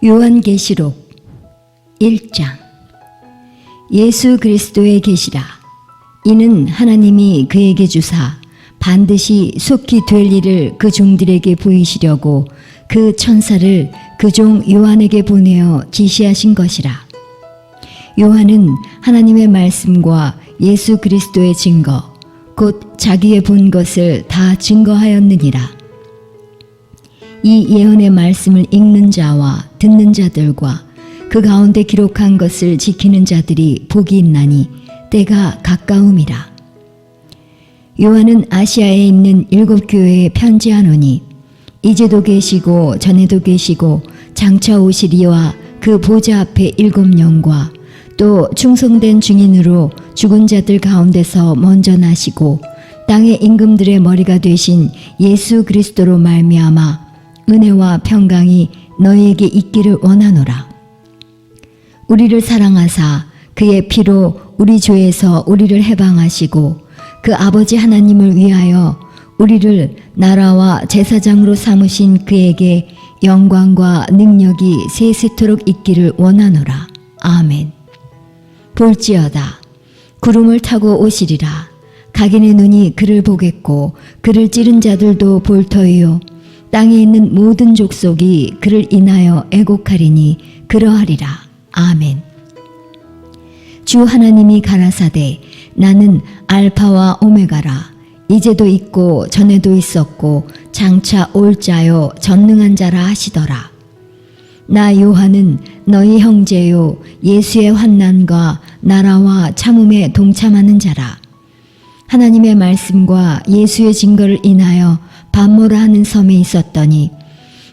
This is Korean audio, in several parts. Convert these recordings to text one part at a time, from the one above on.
요한계시록 1장. 예수 그리스도의 계시라. 이는 하나님이 그에게 주사 반드시 속히 될 일을 그 종들에게 보이시려고 그 천사를 그 종 요한에게 보내어 지시하신 것이라. 요한은 하나님의 말씀과 예수 그리스도의 증거 곧 자기의 본 것을 다 증거하였느니라. 이 예언의 말씀을 읽는 자와 듣는 자들과 그 가운데 기록한 것을 지키는 자들이 복이 있나니 때가 가까움이라. 요한은 아시아에 있는 7 교회에 편지하노니 이제도 계시고 전에도 계시고 장차 오시리와 그 보좌 앞에 7 영과 또 충성된 증인으로 죽은 자들 가운데서 먼저 나시고 땅의 임금들의 머리가 되신 예수 그리스도로 말미암아 은혜와 평강이 너희에게 있기를 원하노라. 우리를 사랑하사 그의 피로 우리 죄에서 우리를 해방하시고 그 아버지 하나님을 위하여 우리를 나라와 제사장으로 삼으신 그에게 영광과 능력이 세세토록 있기를 원하노라. 아멘. 볼지어다 구름을 타고 오시리라. 각인의 눈이 그를 보겠고 그를 찌른 자들도 볼 터이요 땅에 있는 모든 족속이 그를 인하여 애곡하리니 그러하리라. 아멘. 주 하나님이 가라사대 나는 알파와 오메가라. 이제도 있고 전에도 있었고 장차 올 자요 전능한 자라 하시더라. 나 요한은 너희 형제요 예수의 환난과 나라와 참음에 동참하는 자라. 하나님의 말씀과 예수의 증거를 인하여 반모라 하는 섬에 있었더니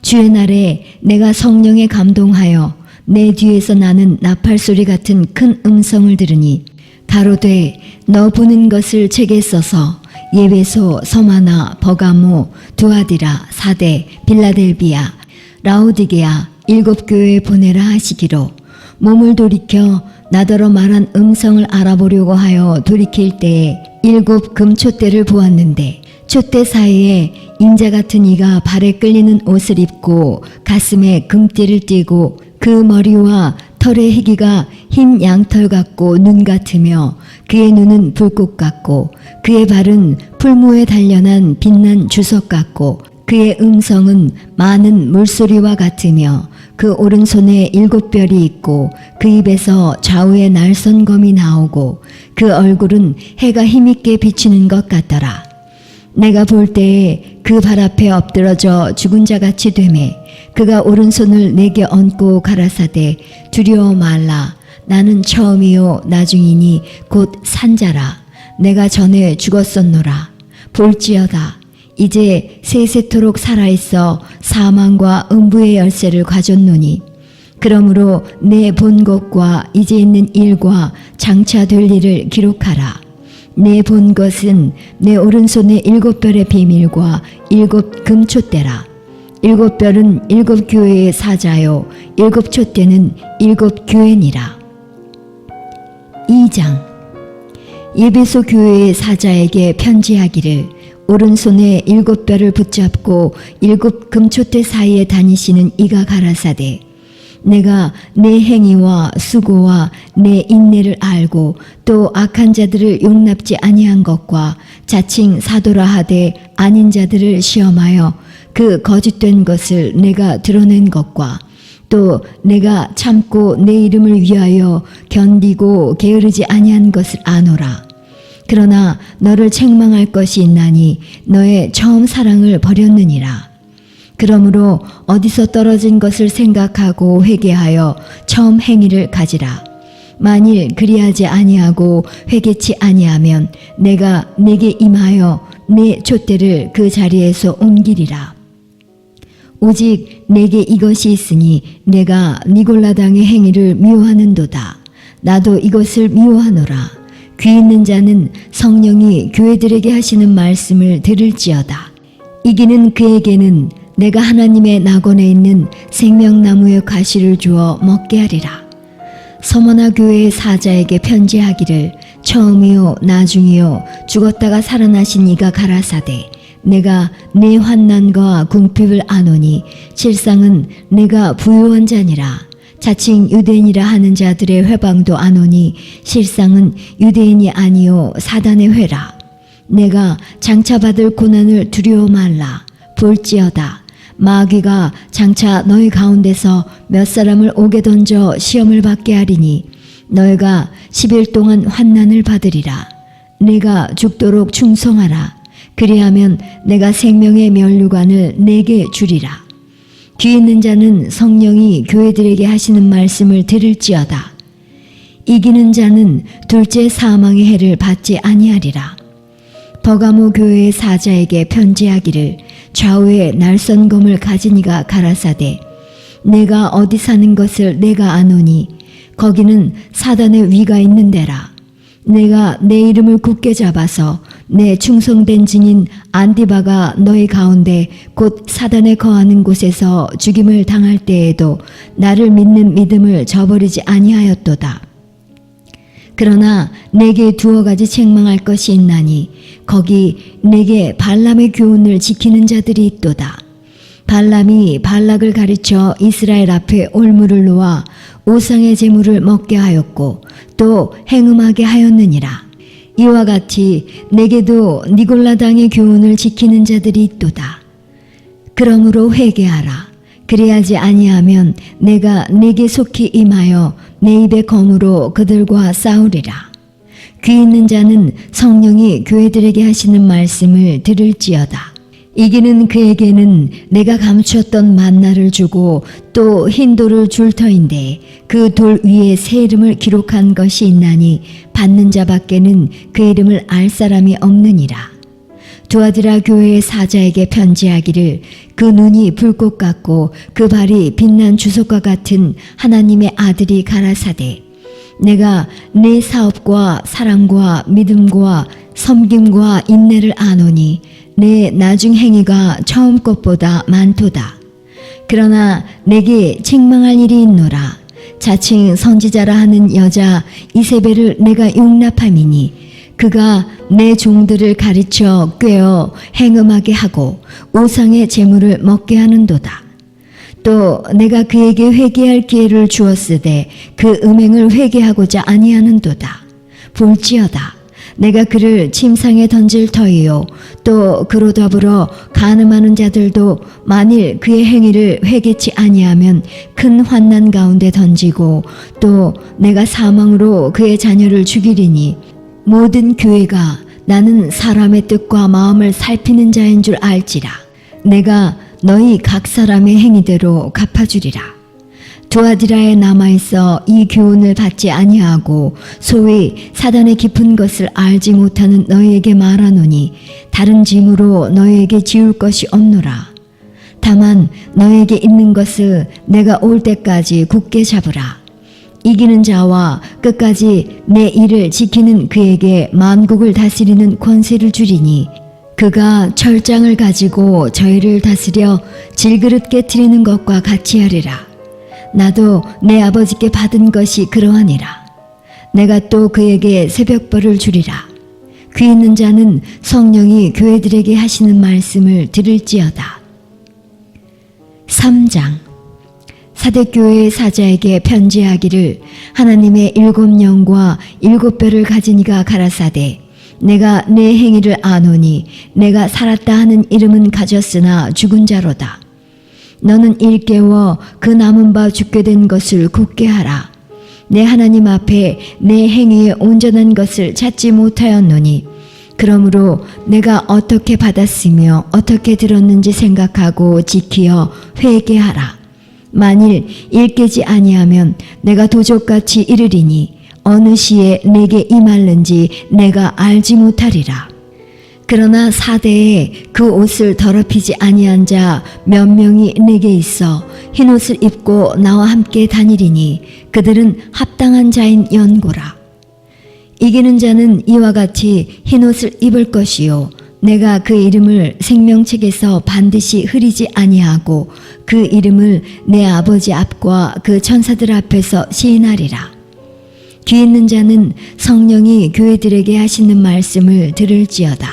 주의 날에 내가 성령에 감동하여 내 뒤에서 나는 나팔소리 같은 큰 음성을 들으니 가로되 너 보는 것을 책에 써서 예배소, 서마나, 버가모, 두아디라, 사대, 빌라델비아, 라오디게아 7 교회에 보내라 하시기로 몸을 돌이켜 나더러 말한 음성을 알아보려고 하여 돌이킬 때에 7 금촛대를 보았는데 촛대 사이에 인자 같은 이가 발에 끌리는 옷을 입고 가슴에 금띠를 띠고 그 머리와 털의 희기가 흰 양털 같고 눈 같으며 그의 눈은 불꽃 같고 그의 발은 풀무에 단련한 빛난 주석 같고 그의 음성은 많은 물소리와 같으며 그 오른손에 7 별이 있고 그 입에서 좌우에 날선검이 나오고 그 얼굴은 해가 힘있게 비치는 것 같더라. 내가 볼 때에 그 발 앞에 엎드러져 죽은 자같이 되매 그가 오른손을 내게 얹고 가라사대 두려워 말라. 나는 처음이요 나중이니 곧 산자라. 내가 전에 죽었었노라. 볼지어다 이제 세세토록 살아있어 사망과 음부의 열쇠를 가졌노니 그러므로 내 본 것과 이제 있는 일과 장차 될 일을 기록하라. 내 본 것은 내 오른손의 7 별의 비밀과 7 금촛대라. 7 별은 7 교회의 사자요 7 촛대는 7 교회니라. 2장. 예배소 교회의 사자에게 편지하기를 오른손에 7 별을 붙잡고 7 금촛대 사이에 다니시는 이가 가라사대 내가 내 행위와 수고와 내 인내를 알고 또 악한 자들을 용납지 아니한 것과 자칭 사도라 하되 아닌 자들을 시험하여 그 거짓된 것을 내가 드러낸 것과 또 내가 참고 내 이름을 위하여 견디고 게으르지 아니한 것을 아노라. 그러나 너를 책망할 것이 있나니 너의 처음 사랑을 버렸느니라. 그러므로 어디서 떨어진 것을 생각하고 회개하여 처음 행위를 가지라. 만일 그리하지 아니하고 회개치 아니하면 내가 네게 임하여 내 촛대를 그 자리에서 옮기리라. 오직 내게 이것이 있으니 내가 니골라당의 행위를 미워하는도다. 나도 이것을 미워하노라. 귀 있는 자는 성령이 교회들에게 하시는 말씀을 들을지어다. 이기는 그에게는 내가 하나님의 낙원에 있는 생명나무의 가시를 주어 먹게 하리라. 서머나 교회의 사자에게 편지하기를 처음이요 나중이요 죽었다가 살아나신 이가 가라사대 내가 네 환난과 궁핍을 아노니 실상은 내가 부유한 자니라. 자칭 유대인이라 하는 자들의 회방도 아노니 실상은 유대인이 아니요 사단의 회라. 내가 장차 받을 고난을 두려워 말라. 볼지어다 마귀가 장차 너희 가운데서 몇 사람을 옥에 던져 시험을 받게 하리니 너희가 10일 동안 환난을 받으리라. 내가 죽도록 충성하라. 그리하면 내가 생명의 면류관을 내게 주리라. 귀 있는 자는 성령이 교회들에게 하시는 말씀을 들을지어다. 이기는 자는 둘째 사망의 해를 받지 아니하리라. 버가모 교회의 사자에게 편지하기를 좌우에 날선 검을 가진 이가 가라사대 내가 어디 사는 것을 내가 아노니 거기는 사단의 위가 있는 데라. 내가 내 이름을 굳게 잡아서 내 충성된 증인 안디바가 너희 가운데 곧 사단에 거하는 곳에서 죽임을 당할 때에도 나를 믿는 믿음을 저버리지 아니하였도다. 그러나 내게 두어 가지 책망할 것이 있나니 거기 내게 발람의 교훈을 지키는 자들이 있도다. 발람이 발락을 가르쳐 이스라엘 앞에 올무를 놓아 우상의 제물을 먹게 하였고 또 행음하게 하였느니라. 이와 같이 내게도 니골라당의 교훈을 지키는 자들이 있도다. 그러므로 회개하라. 그리하지 아니하면 내가 네게 속히 임하여 내 입의 검으로 그들과 싸우리라. 귀 있는 자는 성령이 교회들에게 하시는 말씀을 들을지어다. 이기는 그에게는 내가 감추었던 만나를 주고 또 흰 돌을 줄 터인데 그 돌 위에 새 이름을 기록한 것이 있나니 받는 자밖에는 그 이름을 알 사람이 없느니라. 두아디라 교회의 사자에게 편지하기를 그 눈이 불꽃 같고 그 발이 빛난 주석과 같은 하나님의 아들이 가라사대 내가 내 사업과 사랑과 믿음과 섬김과 인내를 아노니 내 나중 행위가 처음 것보다 많도다. 그러나 내게 책망할 일이 있노라. 자칭 선지자라 하는 여자 이세벨을 내가 용납함이니 그가 내 종들을 가르쳐 꿰어 행음하게 하고 우상의 재물을 먹게 하는도다. 또 내가 그에게 회개할 기회를 주었으되 그 음행을 회개하고자 아니하는도다. 볼지어다 내가 그를 침상에 던질 터이요 또 그로 더불어 간음하는 자들도 만일 그의 행위를 회개치 아니하면 큰 환난 가운데 던지고 또 내가 사망으로 그의 자녀를 죽이리니 모든 교회가 나는 사람의 뜻과 마음을 살피는 자인 줄 알지라. 내가 너희 각 사람의 행위대로 갚아주리라. 두아디라에 남아있어 이 교훈을 받지 아니하고 소위 사단의 깊은 것을 알지 못하는 너희에게 말하노니 다른 짐으로 너희에게 지울 것이 없노라. 다만 너희에게 있는 것을 내가 올 때까지 굳게 잡으라. 이기는 자와 끝까지 내 일을 지키는 그에게 만국을 다스리는 권세를 주리니 그가 철장을 가지고 저희를 다스려 질그릇 깨트리는 것과 같이 하리라. 나도 내 아버지께 받은 것이 그러하니라. 내가 또 그에게 새벽벌을 주리라. 귀 있는 자는 성령이 교회들에게 하시는 말씀을 들을지어다. 3장 사대교회의 사자에게 편지하기를 하나님의 7영과 7뼈를 가진 이가 가라사대 내가 내 행위를 아노니 내가 살았다 하는 이름은 가졌으나 죽은 자로다. 너는 일깨워 그 남은 바 죽게 된 것을 굳게 하라. 내 하나님 앞에 내 행위에 온전한 것을 찾지 못하였노니 그러므로 내가 어떻게 받았으며 어떻게 들었는지 생각하고 지키어 회개하라. 만일 일깨지 아니하면 내가 도적같이 이르리니 어느 시에 내게 임할는지 내가 알지 못하리라. 그러나 사대에 그 옷을 더럽히지 아니한 자 몇 명이 내게 있어 흰옷을 입고 나와 함께 다니리니 그들은 합당한 자인 연고라. 이기는 자는 이와 같이 흰옷을 입을 것이요 내가 그 이름을 생명책에서 반드시 흐리지 아니하고 그 이름을 내 아버지 앞과 그 천사들 앞에서 시인하리라. 귀 있는 자는 성령이 교회들에게 하시는 말씀을 들을지어다.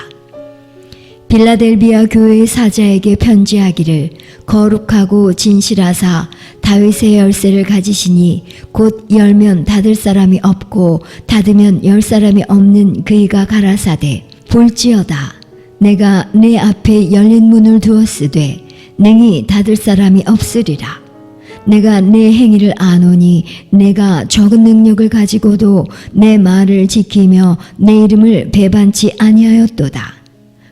빌라델비아 교회의 사자에게 편지하기를 거룩하고 진실하사 다윗의 열쇠를 가지시니 곧 열면 닫을 사람이 없고 닫으면 열 사람이 없는 그이가 가라사대 볼지어다 내가 내 앞에 열린 문을 두었으되 능히 닫을 사람이 없으리라. 내가 내 행위를 아노니 내가 적은 능력을 가지고도 내 말을 지키며 내 이름을 배반치 아니하였도다.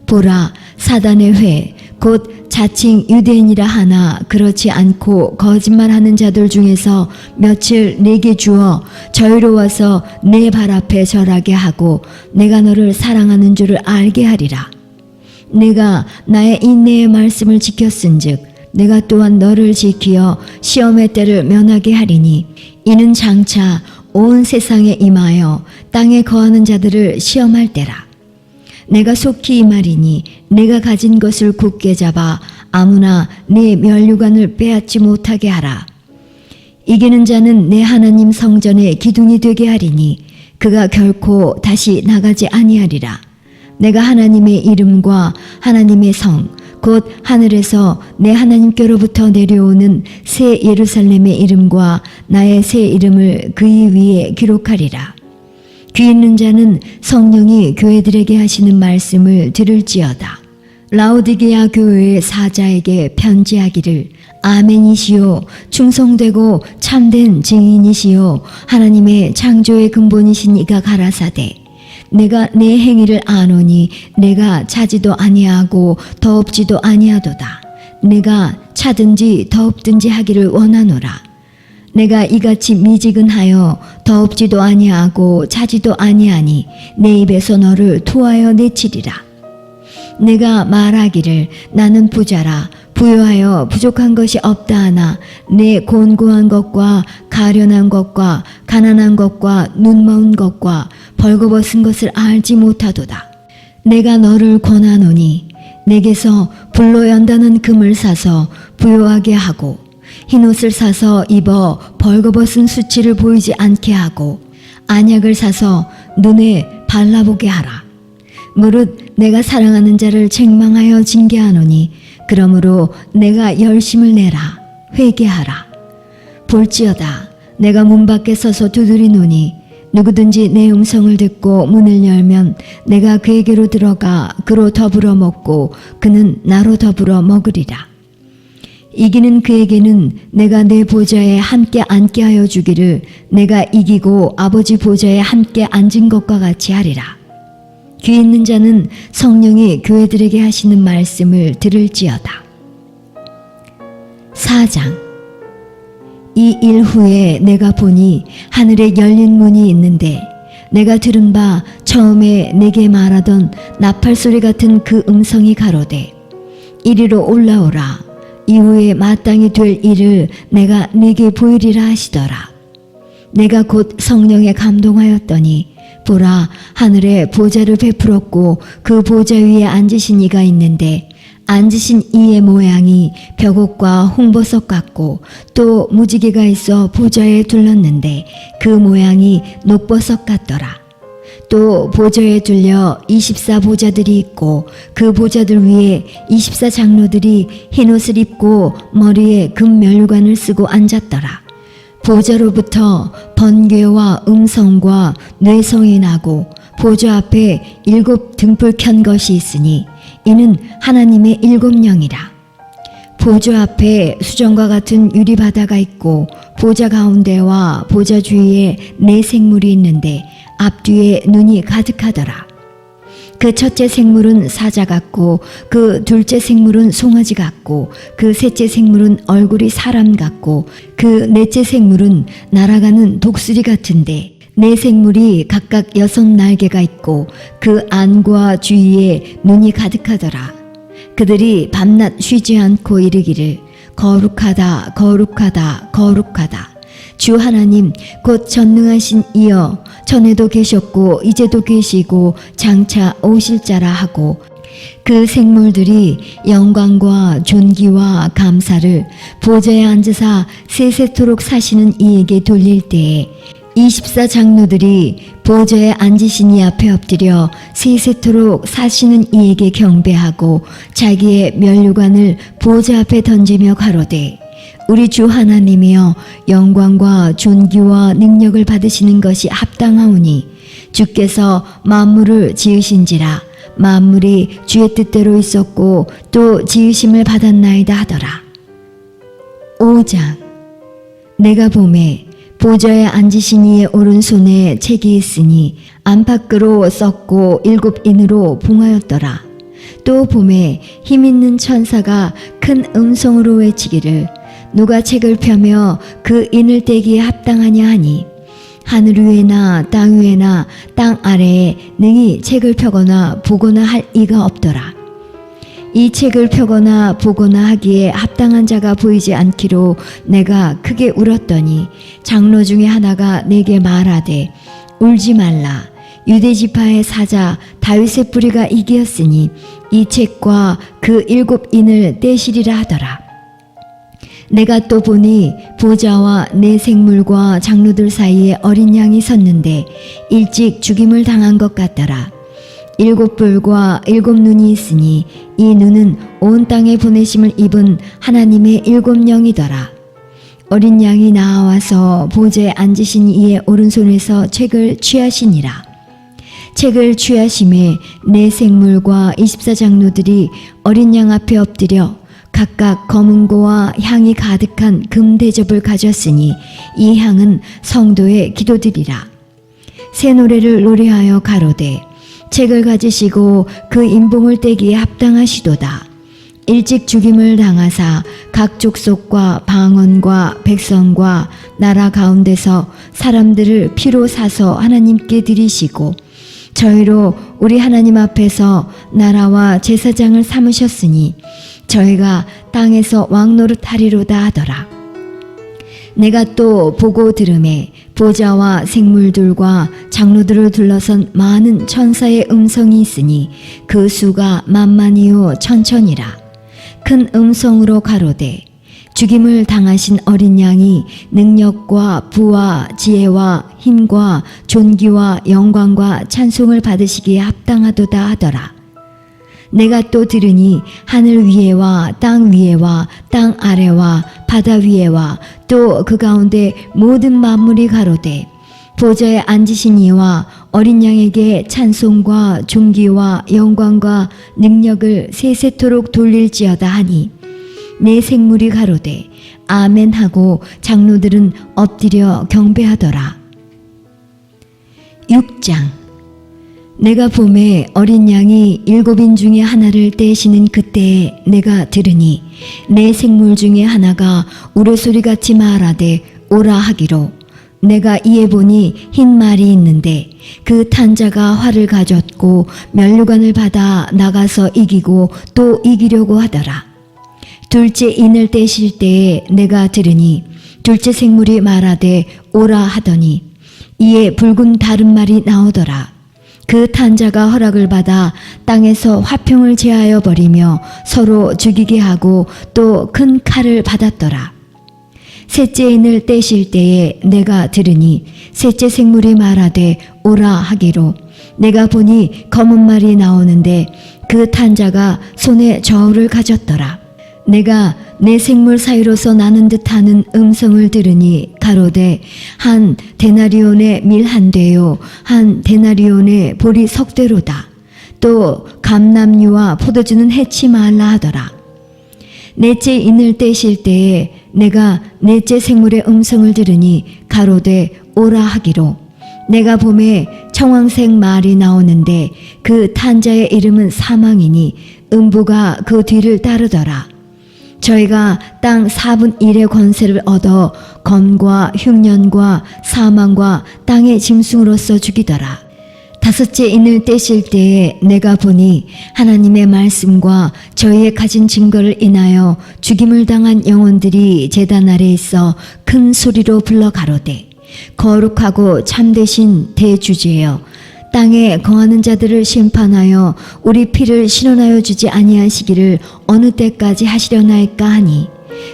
보라 사단의 회 곧 자칭 유대인이라 하나 그렇지 않고 거짓말하는 자들 중에서 며칠 내게 주어 저희로워서 내 발 앞에 절하게 하고 내가 너를 사랑하는 줄을 알게 하리라. 내가 나의 인내의 말씀을 지켰은즉 내가 또한 너를 지키어 시험의 때를 면하게 하리니 이는 장차 온 세상에 임하여 땅에 거하는 자들을 시험할 때라. 내가 속히 이 말이니 내가 가진 것을 굳게 잡아 아무나 내 면류관을 빼앗지 못하게 하라. 이기는 자는 내 하나님 성전의 기둥이 되게 하리니 그가 결코 다시 나가지 아니하리라. 내가 하나님의 이름과 하나님의 성 곧 하늘에서 내 하나님께로부터 내려오는 새 예루살렘의 이름과 나의 새 이름을 그의 위에 기록하리라. 귀 있는 자는 성령이 교회들에게 하시는 말씀을 들을지어다. 라오디게아 교회의 사자에게 편지하기를 아멘이시요 충성되고 참된 증인이시요 하나님의 창조의 근본이신 이가 가라사대 내가 내 행위를 아노니 내가 차지도 아니하고 더없지도 아니하도다. 내가 차든지 더없든지 하기를 원하노라. 내가 이같이 미지근하여 더없지도 아니하고 차지도 아니하니 내 입에서 너를 토하여 내치리라. 내가 말하기를 나는 부자라 부유하여 부족한 것이 없다 하나 내 곤고한 것과 가련한 것과 가난한 것과 눈먼 것과 벌거벗은 것을 알지 못하도다. 내가 너를 권하노니 내게서 불로 연다는 금을 사서 부요하게 하고 흰옷을 사서 입어 벌거벗은 수치를 보이지 않게 하고 안약을 사서 눈에 발라보게 하라. 무릇 내가 사랑하는 자를 책망하여 징계하노니 그러므로 내가 열심을 내라 회개하라. 볼지어다 내가 문 밖에 서서 두드리노니 누구든지 내 음성을 듣고 문을 열면 내가 그에게로 들어가 그로 더불어 먹고 그는 나로 더불어 먹으리라. 이기는 그에게는 내가 내 보좌에 함께 앉게 하여 주기를 내가 이기고 아버지 보좌에 함께 앉은 것과 같이 하리라. 귀 있는 자는 성령이 교회들에게 하시는 말씀을 들을지어다. 4장. 이 일 후에 내가 보니 하늘에 열린 문이 있는데 내가 들은 바 처음에 내게 말하던 나팔 소리 같은 그 음성이 가로되 이리로 올라오라. 이후에 마땅히 될 일을 내가 네게 보이리라 하시더라. 내가 곧 성령에 감동하였더니 보라 하늘에 보좌를 베풀었고 그 보좌 위에 앉으신 이가 있는데 앉으신 이의 모양이 벽옥과 홍보석 같고 또 무지개가 있어 보좌에 둘렀는데 그 모양이 녹보석 같더라. 또 보좌에 둘려 24보좌들이 있고 그 보좌들 위에 24장로들이 흰옷을 입고 머리에 금면류관을 쓰고 앉았더라. 보좌로부터 번개와 음성과 뇌성이 나고 보좌 앞에 7 등불 켠 것이 있으니 이는 하나님의 7 영이라. 보좌 앞에 수정과 같은 유리바다가 있고 보좌 가운데와 보좌 주위에 4 생물이 있는데 앞뒤에 눈이 가득하더라. 그 첫째 생물은 사자 같고 그 둘째 생물은 송아지 같고 그 셋째 생물은 얼굴이 사람 같고 그 넷째 생물은 날아가는 독수리 같은데 4 생물이 각각 6 날개가 있고 그 안과 주위에 눈이 가득하더라. 그들이 밤낮 쉬지 않고 이르기를 거룩하다 거룩하다 거룩하다. 주 하나님 곧 전능하신 이여 전에도 계셨고 이제도 계시고 장차 오실 자라 하고 그 생물들이 영광과 존귀와 감사를 보좌에 앉으사 세세토록 사시는 이에게 돌릴 때에 24장로들이 보좌에 앉으신 이 앞에 엎드려 세세토록 사시는 이에게 경배하고 자기의 면류관을 보좌 앞에 던지며 가로되 우리 주 하나님이여 영광과 존귀와 능력을 받으시는 것이 합당하오니 주께서 만물을 지으신지라 만물이 주의 뜻대로 있었고 또 지으심을 받았나이다 하더라. 5장. 내가 보매 보좌에 앉으신 이의 오른손에 책이 있으니 안팎으로 썩고 7인으로 봉하였더라. 또 보매 힘있는 천사가 큰 음성으로 외치기를 누가 책을 펴며 그 인을 떼기에 합당하냐 하니 하늘 위에나 땅 위에나 땅 아래에 능히 책을 펴거나 보거나 할 이가 없더라. 이 책을 펴거나 보거나 하기에 합당한 자가 보이지 않기로 내가 크게 울었더니 장로 중에 하나가 내게 말하되 울지 말라. 유대 지파의 사자 다윗의 뿌리가 이기었으니 이 책과 그 7인을 떼시리라 하더라. 내가 또 보니 보좌와 내 생물과 장로들 사이에 어린 양이 섰는데 일찍 죽임을 당한 것 같더라. 7뿔과 7눈이 있으니 이 눈은 온 땅에 보내심을 입은 하나님의 7영이더라. 어린 양이 나와서 보좌에 앉으신 이의 오른손에서 책을 취하시니라. 책을 취하심에 내 생물과 24장로들이 어린 양 앞에 엎드려 각각 검은고와 향이 가득한 금대접을 가졌으니 이 향은 성도의 기도드리라. 새 노래를 노래하여 가로되 책을 가지시고 그 인봉을 떼기에 합당하시도다. 일찍 죽임을 당하사 각 족속과 방언과 백성과 나라 가운데서 사람들을 피로 사서 하나님께 드리시고 저희로 우리 하나님 앞에서 나라와 제사장을 삼으셨으니 저희가 땅에서 왕노릇 하리로다 하더라. 내가 또 보고 들음에 보좌와 생물들과 장로들을 둘러선 많은 천사의 음성이 있으니 그 수가 만만이요 천천이라. 큰 음성으로 가로되 죽임을 당하신 어린 양이 능력과 부와 지혜와 힘과 존귀와 영광과 찬송을 받으시기에 합당하도다 하더라. 내가 또 들으니 하늘 위에와 땅 위에와 땅 아래와 바다 위에와 또 그 가운데 모든 만물이 가로되 보좌에 앉으신 이와 어린 양에게 찬송과 존귀와 영광과 능력을 세세토록 돌릴지어다 하니 내 생물이 가로되 아멘 하고 장로들은 엎드려 경배하더라. 6장. 내가 보매 어린 양이 7인 중에 하나를 떼시는 그때에 내가 들으니 내 생물 중에 하나가 우레소리같이 말하되 오라 하기로 내가 이에 보니 흰 말이 있는데 그 탄 자가 활을 가졌고 면류관을 받아 나가서 이기고 또 이기려고 하더라. 둘째 인을 떼실 때에 내가 들으니 둘째 생물이 말하되 오라 하더니 이에 붉은 다른 말이 나오더라. 그 탄자가 허락을 받아 땅에서 화평을 제하여 버리며 서로 죽이게 하고 또 큰 칼을 받았더라. 셋째 인을 떼실 때에 내가 들으니 셋째 생물이 말하되 오라 하기로 내가 보니 검은 말이 나오는데 그 탄자가 손에 저울을 가졌더라. 내가 내 생물 사이로서 나는 듯하는 음성을 들으니 가로되 한 데나리온의 밀 한 대요 한 데나리온의 보리 석 대로다. 또 감람류와 포도주는 해치 말라 하더라. 넷째 인을 떼실 때에 내가 넷째 생물의 음성을 들으니 가로되 오라 하기로 내가 보매 청황색 말이 나오는데 그 탄자의 이름은 사망이니 음부가 그 뒤를 따르더라. 저희가 땅 4분 1의 권세를 얻어 검과 흉년과 사망과 땅의 짐승으로서 죽이더라. 다섯째 인을 떼실 때에 내가 보니 하나님의 말씀과 저희의 가진 증거를 인하여 죽임을 당한 영혼들이 제단 아래 있어 큰 소리로 불러 가로되 거룩하고 참되신 대주제여 땅에 거하는 자들을 심판하여 우리 피를 신원하여 주지 아니하시기를 어느 때까지 하시려나이까 하니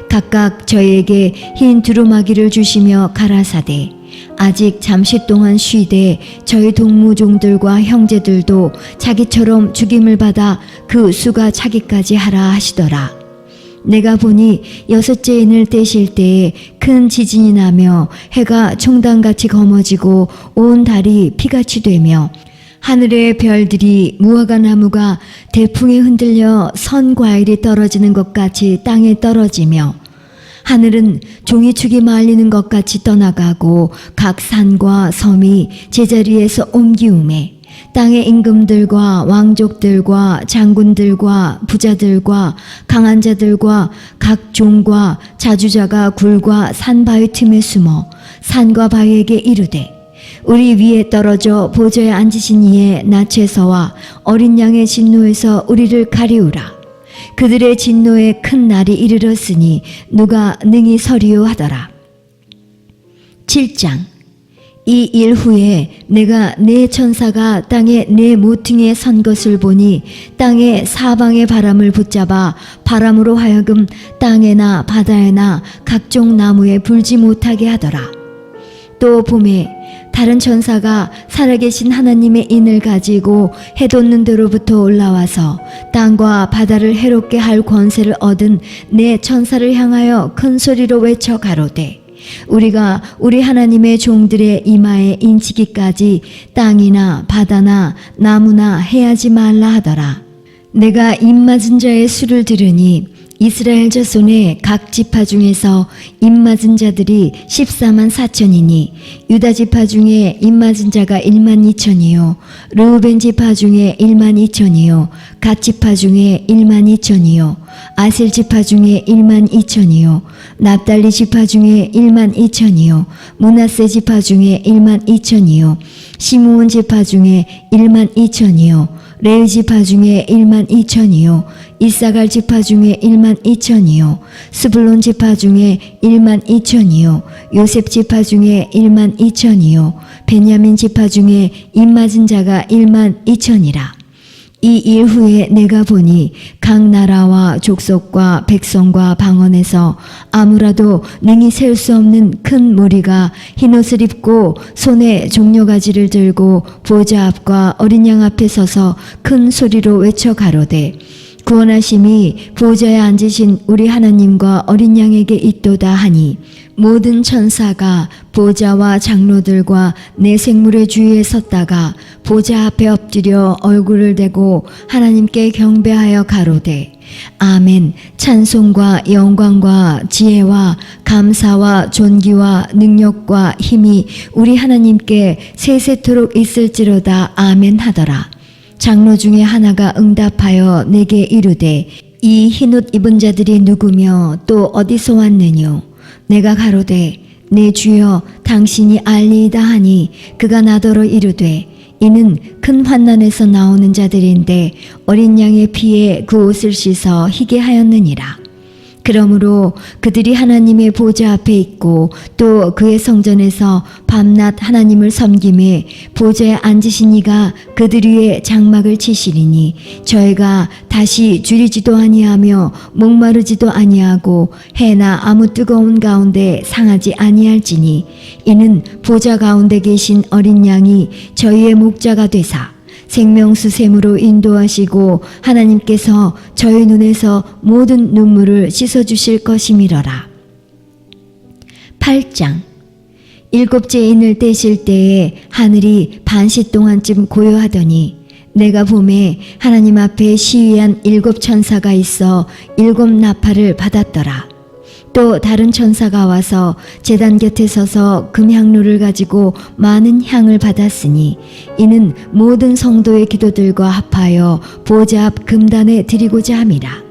각각 저에게 흰 두루마기를 주시며 가라사대 아직 잠시 동안 쉬되 저희 동무종들과 형제들도 자기처럼 죽임을 받아 그 수가 차기까지 하라 하시더라. 내가 보니 여섯째 인을 떼실 때에 큰 지진이 나며 해가 총단같이 검어지고 온 달이 피같이 되며 하늘의 별들이 무화과 나무가 대풍에 흔들려 선 과일이 떨어지는 것 같이 땅에 떨어지며 하늘은 종이축이 말리는 것 같이 떠나가고 각 산과 섬이 제자리에서 옮기우매 땅의 임금들과 왕족들과 장군들과 부자들과 강한 자들과 각 종과 자주자가 굴과 산 바위 틈에 숨어 산과 바위에게 이르되 우리 위에 떨어져 보좌에 앉으신 이의 나체서와 어린 양의 진노에서 우리를 가리우라. 그들의 진노의 큰 날이 이르렀으니 누가 능히 서리요 하더라. 7장. 이 일 후에 내가 네 천사가 땅에 네 모퉁이에 선 것을 보니 땅의 사방의 바람을 붙잡아 바람으로 하여금 땅에나 바다에나 각종 나무에 불지 못하게 하더라. 또 봄에 다른 천사가 살아계신 하나님의 인을 가지고 해돋는 데로부터 올라와서 땅과 바다를 해롭게 할 권세를 얻은 네 천사를 향하여 큰 소리로 외쳐 가로되 우리가 우리 하나님의 종들의 이마에 인치기까지 땅이나 바다나 나무나 해하지 말라 하더라. 내가 입맞은 자의 수를 들으니 이스라엘 자손의 각 지파 중에서 입맞은 자들이 14만 4천이니 유다 지파 중에 입맞은 자가 1만 2천이요 르우벤 지파 중에 1만 2천이요 갓 지파 중에 1만 2천이요 아셀 지파 중에 1만 2천이요 납달리 지파 중에 1만 2천이요 므낫세 지파 중에 1만 2천이요 시므온 지파 중에 1만 2천이요 레위 지파 중에 1만 2천이요 이사갈 지파 중에 1만 2천이요 스불론 지파 중에 1만 2천이요 요셉 지파 중에 1만 2천이요 베냐민 지파 중에 입맞은 자가 1만 2천이라. 이 일 후에 내가 보니 각 나라와 족속과 백성과 방언에서 아무라도 능히 셀 수 없는 큰 무리가 흰옷을 입고 손에 종려가지를 들고 보좌 앞과 어린 양 앞에 서서 큰 소리로 외쳐 가로되 구원하심이 보좌에 앉으신 우리 하나님과 어린 양에게 있도다 하니 모든 천사가 보좌와 장로들과 내 생물의 주위에 섰다가 보좌 앞에 엎드려 얼굴을 대고 하나님께 경배하여 가로되 아멘. 찬송과 영광과 지혜와 감사와 존귀와 능력과 힘이 우리 하나님께 세세토록 있을지로다. 아멘 하더라. 장로 중에 하나가 응답하여 내게 이르되 이 흰옷 입은 자들이 누구며 또 어디서 왔느뇨? 내가 가로되 내 주여 당신이 알리이다 하니 그가 나더러 이르되 이는 큰 환난에서 나오는 자들인데 어린 양의 피에 그 옷을 씻어 희게 하였느니라. 그러므로 그들이 하나님의 보좌 앞에 있고 또 그의 성전에서 밤낮 하나님을 섬김에 보좌에 앉으신 이가 그들 위에 장막을 치시리니 저희가 다시 줄이지도 아니하며 목마르지도 아니하고 해나 아무 뜨거운 가운데 상하지 아니할지니 이는 보좌 가운데 계신 어린 양이 저희의 목자가 되사 생명수 샘으로 인도하시고 하나님께서 저희 눈에서 모든 눈물을 씻어주실 것이미러라. 8장. 일곱째 인을 떼실 때에 하늘이 반시 동안쯤 고요하더니 내가 봄에 하나님 앞에 시위한 7 천사가 있어 7 나팔을 받았더라. 또 다른 천사가 와서 제단 곁에 서서 금향로를 가지고 많은 향을 받았으니 이는 모든 성도의 기도들과 합하여 보좌 앞 금단에 드리고자 함이라.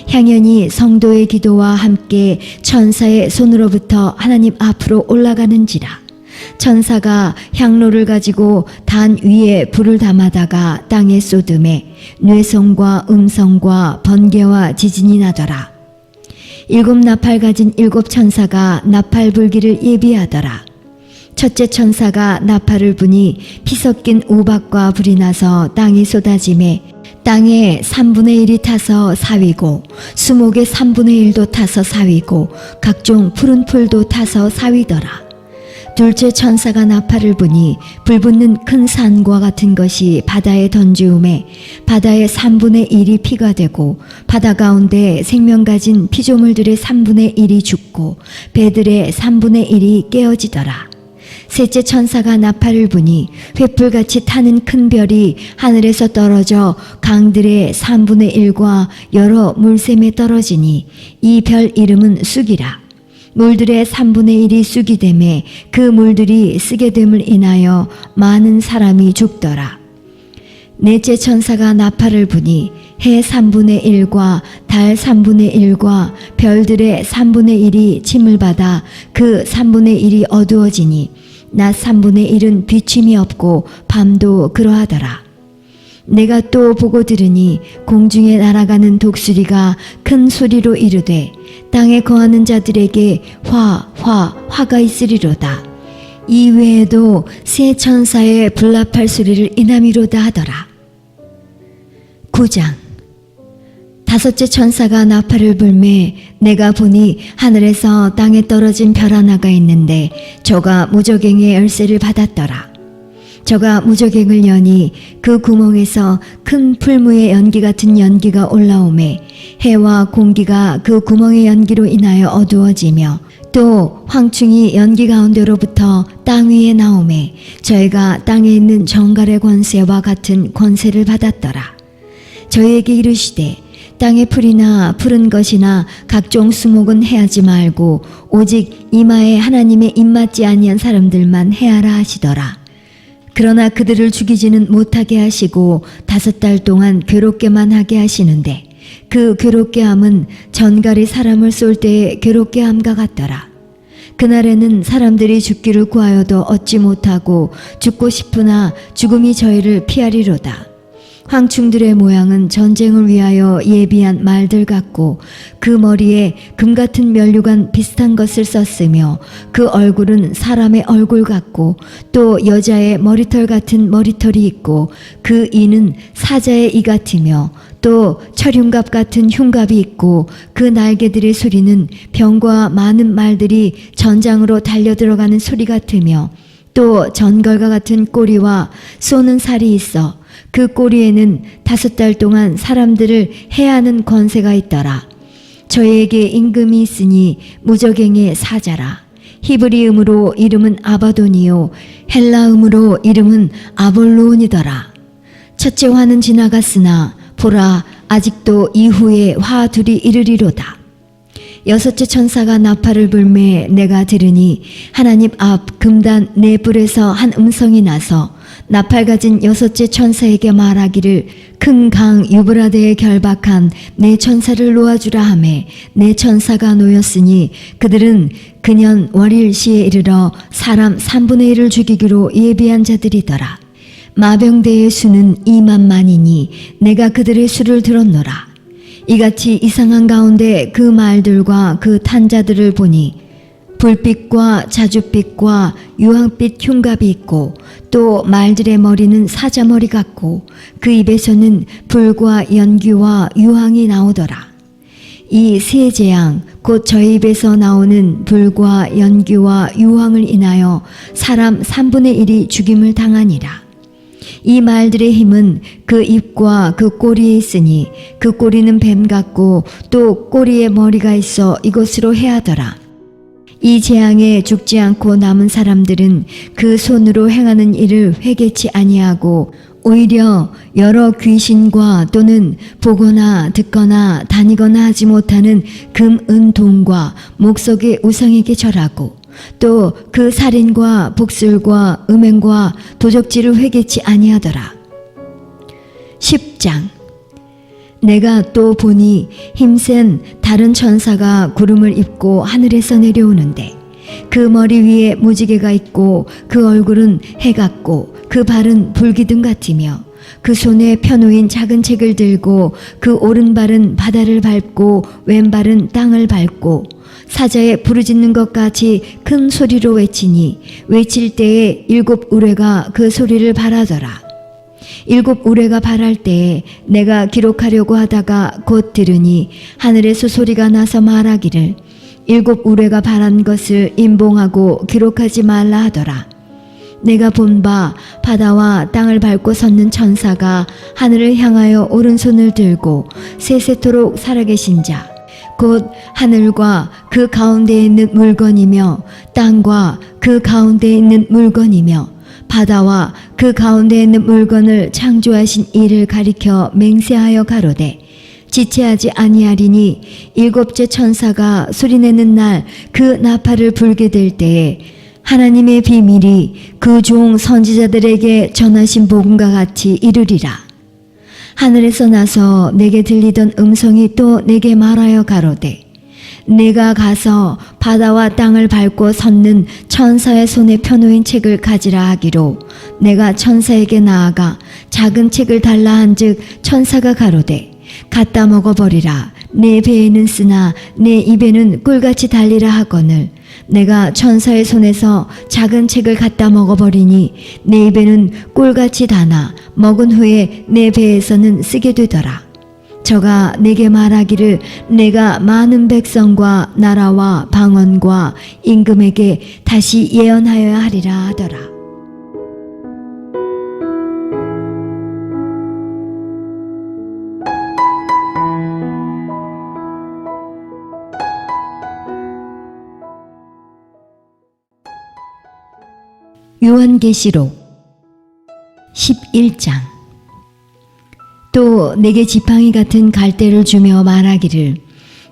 향연이 성도의 기도와 함께 천사의 손으로부터 하나님 앞으로 올라가는지라. 천사가 향로를 가지고 단 위에 불을 담아다가 땅에 쏟음에 뇌성과 음성과 번개와 지진이 나더라. 7 나팔 가진 7 천사가 나팔 불기를 예비하더라. 첫째 천사가 나팔을 부니 피 섞인 우박과 불이 나서 땅이 쏟아지매 땅의 3분의 1이 타서 사위고 수목의 3분의 1도 타서 사위고 각종 푸른 풀도 타서 사위더라. 둘째 천사가 나팔을 부니 불붙는 큰 산과 같은 것이 바다에 던지우매 바다의 3분의 1이 피가 되고 바다 가운데 생명 가진 피조물들의 3분의 1이 죽고 배들의 3분의 1이 깨어지더라. 셋째 천사가 나팔을 부니 횃불같이 타는 큰 별이 하늘에서 떨어져 강들의 3분의 1과 여러 물샘에 떨어지니 이 별 이름은 쑥이라. 물들의 3분의 1이 쑥이 되매 그 물들이 쓰게 됨을 인하여 많은 사람이 죽더라. 넷째 천사가 나팔을 부니 해 3분의 1과 달 3분의 1과 별들의 3분의 1이 침을 받아 그 3분의 1이 어두워지니 낮 3분의 1은 비침이 없고 밤도 그러하더라. 내가 또 보고 들으니 공중에 날아가는 독수리가 큰 소리로 이르되 땅에 거하는 자들에게 화가 있으리로다. 이 외에도 세 천사의 불납할 소리를 인함이로다 하더라. 9장. 다섯째 천사가 나팔을 불매 내가 보니 하늘에서 땅에 떨어진 별 하나가 있는데 저가 무저갱의 열쇠를 받았더라. 저가 무저갱을 여니 그 구멍에서 큰 풀무의 연기 같은 연기가 올라오매 해와 공기가 그 구멍의 연기로 인하여 어두워지며 또 황충이 연기 가운데로부터 땅 위에 나오매 저희가 땅에 있는 정갈의 권세와 같은 권세를 받았더라. 저희에게 이르시되 땅의 풀이나 푸른 것이나 각종 수목은 해하지 말고 오직 이마에 하나님의 입맞지 아니한 사람들만 해하라 하시더라. 그러나 그들을 죽이지는 못하게 하시고 5달 동안 괴롭게만 하게 하시는데 그 괴롭게 함은 전갈이 사람을 쏠 때의 괴롭게 함과 같더라. 그날에는 사람들이 죽기를 구하여도 얻지 못하고 죽고 싶으나 죽음이 저희를 피하리로다. 황충들의 모양은 전쟁을 위하여 예비한 말들 같고 그 머리에 금 같은 면류관 비슷한 것을 썼으며 그 얼굴은 사람의 얼굴 같고 또 여자의 머리털 같은 머리털이 있고 그 이는 사자의 이 같으며 또 철흉갑 같은 흉갑이 있고 그 날개들의 소리는 병과 많은 말들이 전장으로 달려들어가는 소리 같으며 또 전갈과 같은 꼬리와 쏘는 살이 있어 그 꼬리에는 5달 동안 사람들을 해하는 권세가 있더라. 저에게 임금이 있으니 무저갱의 사자라. 히브리음으로 이름은 아바돈이요 헬라음으로 이름은 아볼로온이더라. 첫째 화는 지나갔으나 보라 아직도 이후에 화 둘이 이르리로다. 여섯째 천사가 나팔을 불매 내가 들으니 하나님 앞 금단 네 뿔에서 한 음성이 나서 나팔 가진 여섯째 천사에게 말하기를 큰 강 유브라데에 결박한 네 천사를 놓아주라 하매 네 천사가 놓였으니 그들은 그년 월일시에 이르러 사람 3분의 1을 죽이기로 예비한 자들이더라. 마병대의 수는 2만만이니 내가 그들의 수를 들었노라. 이같이 이상한 가운데 그 말들과 그 탄자들을 보니 불빛과 자줏빛과 유황빛 흉갑이 있고 또 말들의 머리는 사자머리 같고 그 입에서는 불과 연기와 유황이 나오더라. 이 세 재앙 곧 저희 입에서 나오는 불과 연기와 유황을 인하여 사람 3분의 1이 죽임을 당하니라. 이 말들의 힘은 그 입과 그 꼬리에 있으니 그 꼬리는 뱀 같고 또 꼬리에 머리가 있어 이것으로 해하더라. 이 재앙에 죽지 않고 남은 사람들은 그 손으로 행하는 일을 회개치 아니하고 오히려 여러 귀신과 또는 보거나 듣거나 다니거나 하지 못하는 금, 은, 동과 목석의 우상에게 절하고 또 그 살인과 복술과 음행과 도적질을 회개치 아니하더라. 10장. 내가 또 보니 힘센 다른 천사가 구름을 입고 하늘에서 내려오는데 그 머리 위에 무지개가 있고 그 얼굴은 해 같고 그 발은 불기둥 같으며 그 손에 펴놓인 작은 책을 들고 그 오른발은 바다를 밟고 왼발은 땅을 밟고 사자의 부르짖는 것 같이 큰 소리로 외치니 외칠 때에 7 우레가 그 소리를 발하더라. 일곱 우레가 발할 때에 내가 기록하려고 하다가 곧 들으니 하늘에서 소리가 나서 말하기를 일곱 우레가 발한 것을 임봉하고 기록하지 말라 하더라. 내가 본 바 바다와 땅을 밟고 섰는 천사가 하늘을 향하여 오른손을 들고 세세토록 살아계신 자 곧 하늘과 그 가운데에 있는 물건이며 땅과 그 가운데에 있는 물건이며 바다와 그 가운데에 있는 물건을 창조하신 이를 가리켜 맹세하여 가로되 지체하지 아니하리니 일곱째 천사가 소리내는 날 그 나팔을 불게 될 때에 하나님의 비밀이 그 종 선지자들에게 전하신 복음과 같이 이르리라. 하늘에서 나서 내게 들리던 음성이 또 내게 말하여 가로되 내가 가서 바다와 땅을 밟고 섰는 천사의 손에 펴놓인 책을 가지라 하기로 내가 천사에게 나아가 작은 책을 달라 한즉 천사가 가로되 갖다 먹어버리라. 내 배에는 쓰나 내 입에는 꿀같이 달리라 하거늘 내가 천사의 손에서 작은 책을 갖다 먹어버리니 내 입에는 꿀같이 다나 먹은 후에 내 배에서는 쓰게 되더라. 저가 내게 말하기를 내가 많은 백성과 나라와 방언과 임금에게 다시 예언하여야 하리라 하더라. 요한계시록 11장. 또 내게 지팡이 같은 갈대를 주며 말하기를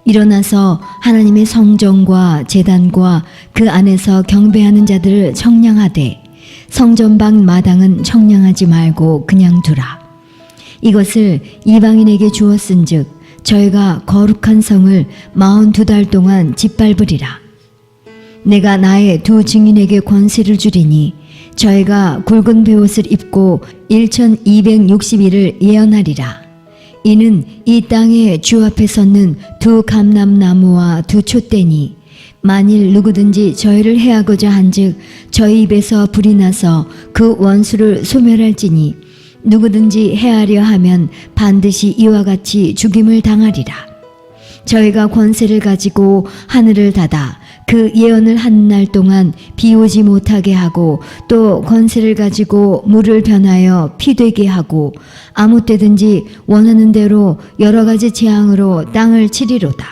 일어나서 하나님의 성전과 제단과 그 안에서 경배하는 자들을 청량하되 성전 밖 마당은 청량하지 말고 그냥 두라. 이것을 이방인에게 주었은즉 저희가 거룩한 성을 42달 동안 짓밟으리라. 내가 나의 두 증인에게 권세를 주리니 저희가 굵은 베옷을 입고 1260일을 예언하리라. 이는 이 땅에 주 앞에 섰는 두 감람나무와 두 촛대니 만일 누구든지 저희를 해하고자 한즉 저희 입에서 불이 나서 그 원수를 소멸할지니 누구든지 해하려 하면 반드시 이와 같이 죽임을 당하리라. 저희가 권세를 가지고 하늘을 닫아 그 예언을 한 날 동안 비 오지 못하게 하고 또 권세를 가지고 물을 변하여 피 되게 하고 아무 때든지 원하는 대로 여러 가지 재앙으로 땅을 치리로다.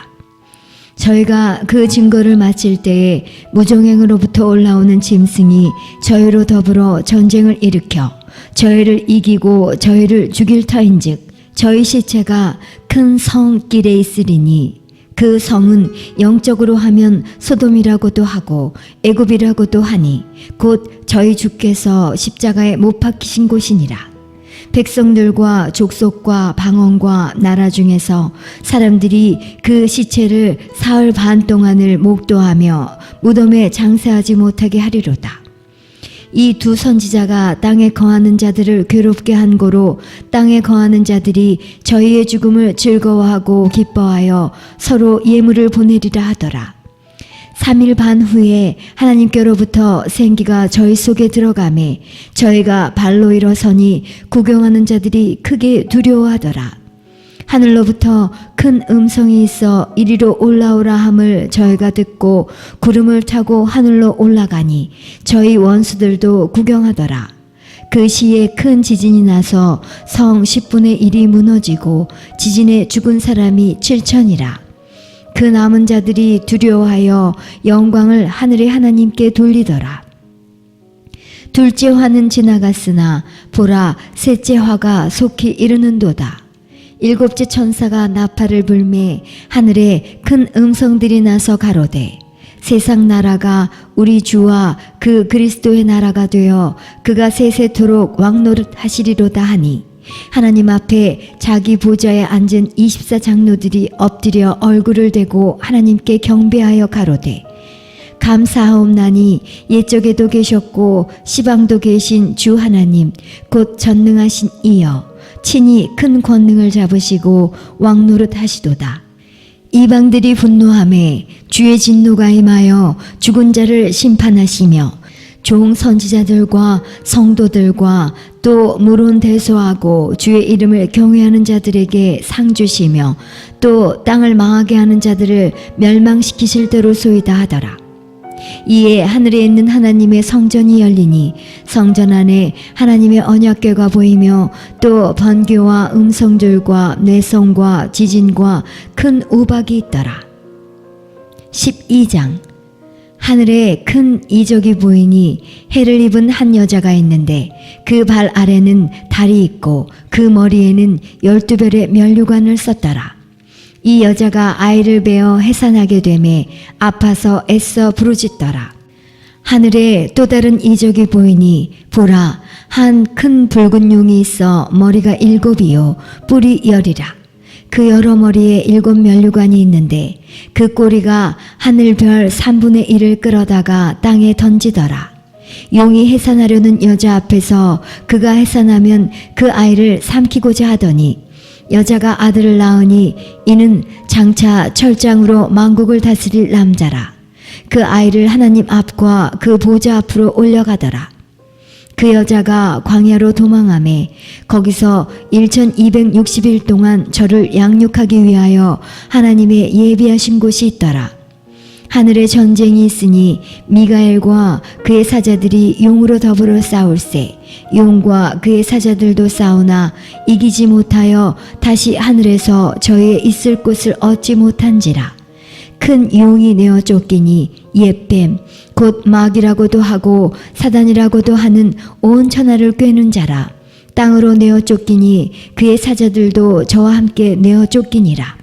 저희가 그 증거를 마칠 때에 무정행으로부터 올라오는 짐승이 저희로 더불어 전쟁을 일으켜 저희를 이기고 저희를 죽일 터인즉 저희 시체가 큰 성길에 있으리니 그 성은 영적으로 하면 소돔이라고도 하고 애굽이라고도 하니 곧 저희 주께서 십자가에 못 박히신 곳이니라. 백성들과 족속과 방언과 나라 중에서 사람들이 그 시체를 사흘 반 동안을 목도하며 무덤에 장사하지 못하게 하리로다. 이 두 선지자가 땅에 거하는 자들을 괴롭게 한 고로 땅에 거하는 자들이 저희의 죽음을 즐거워하고 기뻐하여 서로 예물을 보내리라 하더라. 3일 반 후에 하나님께로부터 생기가 저희 속에 들어가매 저희가 발로 일어서니 구경하는 자들이 크게 두려워하더라. 하늘로부터 큰 음성이 있어 이리로 올라오라 함을 저희가 듣고 구름을 타고 하늘로 올라가니 저희 원수들도 구경하더라. 그 시에 큰 지진이 나서 성 10분의 1이 무너지고 지진에 죽은 사람이 7천이라. 그 남은 자들이 두려워하여 영광을 하늘의 하나님께 돌리더라. 둘째 화는 지나갔으나 보라 셋째 화가 속히 이르는도다. 일곱째 천사가 나팔을 불매 하늘에 큰 음성들이 나서 가로되 세상 나라가 우리 주와 그 그리스도의 나라가 되어 그가 세세토록 왕노릇 하시리로다 하니 하나님 앞에 자기 보좌에 앉은 24장로들이 엎드려 얼굴을 대고 하나님께 경배하여 가로되 감사하옵나니 옛적에도 계셨고 시방도 계신 주 하나님 곧 전능하신 이여 친히 큰 권능을 잡으시고 왕노릇 하시도다. 이방들이 분노하매 주의 진노가 임하여 죽은 자를 심판하시며 종 선지자들과 성도들과 또 물론대소하고 주의 이름을 경외하는 자들에게 상 주시며 또 땅을 망하게 하는 자들을 멸망시키실 대로소이다 하더라. 이에 하늘에 있는 하나님의 성전이 열리니 성전 안에 하나님의 언약궤가 보이며 또 번개와 음성들과 뇌성과 지진과 큰 우박이 있더라. 12장. 하늘에 큰 이적이 보이니 해를 입은 한 여자가 있는데 그 발 아래는 달이 있고 그 머리에는 12별의 면류관을 썼더라. 이 여자가 아이를 베어 해산하게 되매 아파서 애써 부르짖더라. 하늘에 또 다른 이적이 보이니 보라, 한 큰 붉은 용이 있어 머리가 7이요 뿔이 10이라. 그 여러 머리에 7 면류관이 있는데 그 꼬리가 하늘 별 3분의 1을 끌어다가 땅에 던지더라. 용이 해산하려는 여자 앞에서 그가 해산하면 그 아이를 삼키고자 하더니 여자가 아들을 낳으니 이는 장차 철장으로 만국을 다스릴 남자라. 그 아이를 하나님 앞과 그 보좌 앞으로 올려가더라. 그 여자가 광야로 도망하매 거기서 1260일 동안 저를 양육하기 위하여 하나님의 예비하신 곳이 있더라. 하늘에 전쟁이 있으니 미가엘과 그의 사자들이 용으로 더불어 싸울세. 용과 그의 사자들도 싸우나 이기지 못하여 다시 하늘에서 저의 있을 곳을 얻지 못한지라. 큰 용이 내어 쫓기니 옛뱀 곧 마귀라고도 하고 사단이라고도 하는 온 천하를 꿰는 자라. 땅으로 내어 쫓기니 그의 사자들도 저와 함께 내어 쫓기니라.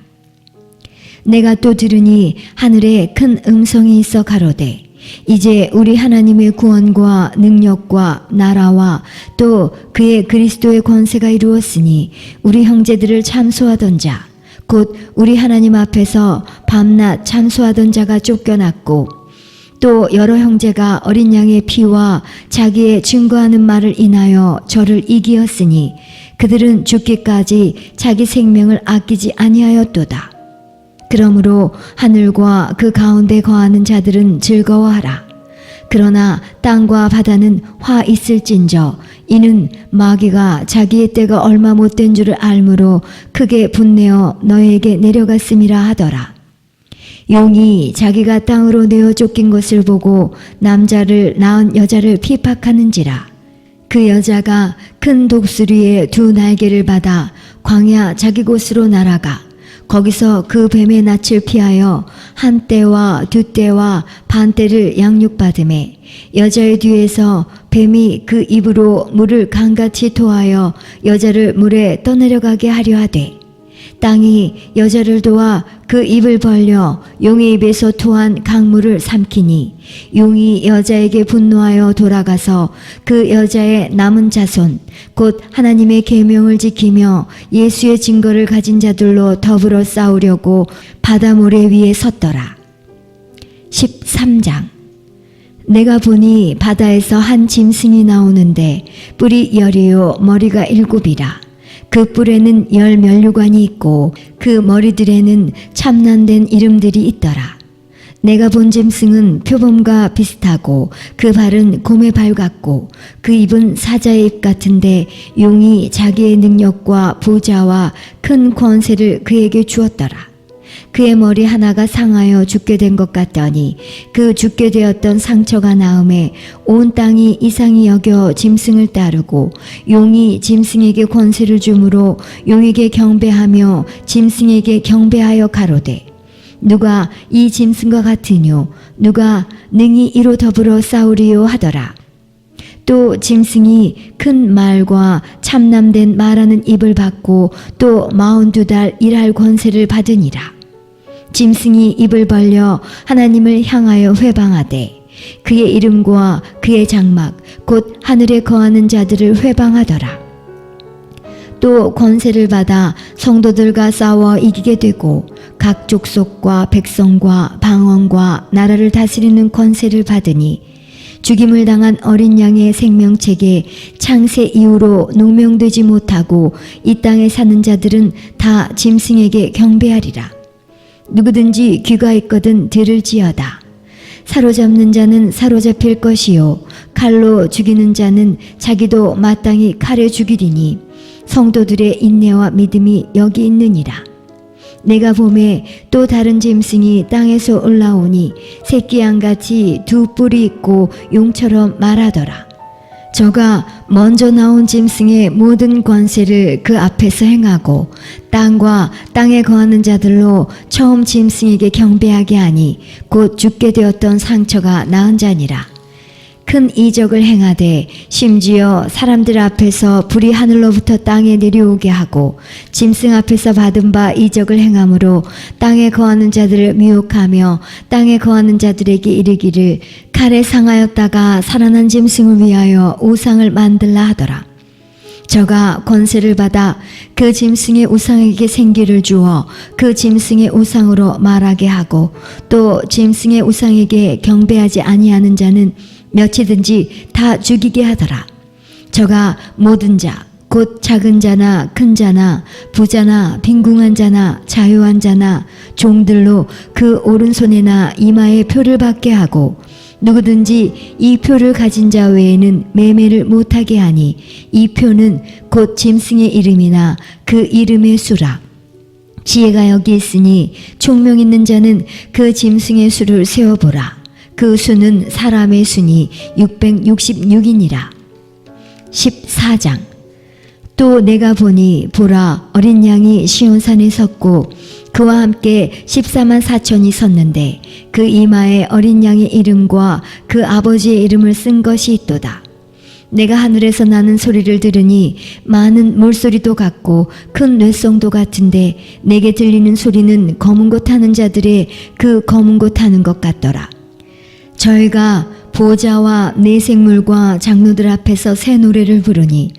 내가 또 들으니 하늘에 큰 음성이 있어 가로되 이제 우리 하나님의 구원과 능력과 나라와 또 그의 그리스도의 권세가 이루었으니 우리 형제들을 참소하던 자 곧 우리 하나님 앞에서 밤낮 참소하던 자가 쫓겨났고 또 여러 형제가 어린 양의 피와 자기의 증거하는 말을 인하여 저를 이기었으니 그들은 죽기까지 자기 생명을 아끼지 아니하였도다. 그러므로 하늘과 그 가운데 거하는 자들은 즐거워하라. 그러나 땅과 바다는 화 있을진저 이는 마귀가 자기의 때가 얼마 못된 줄을 알므로 크게 분내어 너에게 내려갔음이라 하더라. 용이 자기가 땅으로 내어 쫓긴 것을 보고 남자를 낳은 여자를 피박하는지라. 그 여자가 큰 독수리의 2 날개를 받아 광야 자기 곳으로 날아가 거기서 그 뱀의 낯을 피하여 한 떼와 2 떼와 반 떼를 양육받으매 여자의 뒤에서 뱀이 그 입으로 물을 강같이 토하여 여자를 물에 떠내려가게 하려 하되 땅이 여자를 도와 그 입을 벌려 용의 입에서 토한 강물을 삼키니 용이 여자에게 분노하여 돌아가서 그 여자의 남은 자손 곧 하나님의 계명을 지키며 예수의 증거를 가진 자들로 더불어 싸우려고 바다 모래 위에 섰더라. 13장. 내가 보니 바다에서 한 짐승이 나오는데 뿔이 10이요 머리가 7이라. 그 뿔에는 10 면류관이 있고 그 머리들에는 참난된 이름들이 있더라. 내가 본 짐승은 표범과 비슷하고 그 발은 곰의 발 같고 그 입은 사자의 입 같은데 용이 자기의 능력과 보좌와 큰 권세를 그에게 주었더라. 그의 머리 하나가 상하여 죽게 된 것 같더니 그 죽게 되었던 상처가 나음에 온 땅이 이상히 여겨 짐승을 따르고 용이 짐승에게 권세를 주므로 용에게 경배하며 짐승에게 경배하여 가로되 누가 이 짐승과 같으뇨 누가 능히 이로 더불어 싸우리요 하더라. 또 짐승이 큰 말과 참남된 말하는 입을 받고 또 42달 일할 권세를 받으니라. 짐승이 입을 벌려 하나님을 향하여 회방하되 그의 이름과 그의 장막 곧 하늘에 거하는 자들을 회방하더라. 또 권세를 받아 성도들과 싸워 이기게 되고 각 족속과 백성과 방언과 나라를 다스리는 권세를 받으니 죽임을 당한 어린 양의 생명책에 창세 이후로 농명되지 못하고 이 땅에 사는 자들은 다 짐승에게 경배하리라. 누구든지 귀가 있거든 들을지어다. 사로잡는 자는 사로잡힐 것이요 칼로 죽이는 자는 자기도 마땅히 칼에 죽이리니 성도들의 인내와 믿음이 여기 있느니라. 내가 보매 또 다른 짐승이 땅에서 올라오니 새끼 양같이 두 뿔이 있고 용처럼 말하더라. 저가 먼저 나온 짐승의 모든 권세를 그 앞에서 행하고 땅과 땅에 거하는 자들로 처음 짐승에게 경배하게 하니 곧 죽게 되었던 상처가 나은 자니라. 큰 이적을 행하되 심지어 사람들 앞에서 불이 하늘로부터 땅에 내려오게 하고 짐승 앞에서 받은 바 이적을 행함으로 땅에 거하는 자들을 미혹하며 땅에 거하는 자들에게 이르기를 칼에 상하였다가 살아난 짐승을 위하여 우상을 만들라 하더라. 저가 권세를 받아 그 짐승의 우상에게 생기를 주어 그 짐승의 우상으로 말하게 하고 또 짐승의 우상에게 경배하지 아니하는 자는 몇이든지 다 죽이게 하더라. 저가 모든 자, 곧 작은 자나 큰 자나 부자나 빈궁한 자나 자유한 자나 종들로 그 오른손에나 이마에 표를 받게 하고 누구든지 이 표를 가진 자 외에는 매매를 못하게 하니 이 표는 곧 짐승의 이름이나 그 이름의 수라. 지혜가 여기 있으니 총명 있는 자는 그 짐승의 수를 세어보라. 그 수는 사람의 수니 666이니라. 14장. 또 내가 보니 보라 어린 양이 시온산에 섰고 그와 함께 14만 4천이 섰는데 그 이마에 어린 양의 이름과 그 아버지의 이름을 쓴 것이 있도다. 내가 하늘에서 나는 소리를 들으니 많은 물소리도 같고 큰 뇌성도 같은데 내게 들리는 소리는 검은 고 타는 자들의 그 검은 고 타는 것 같더라. 저희가 보좌와 네 생물과 장로들 앞에서 새 노래를 부르니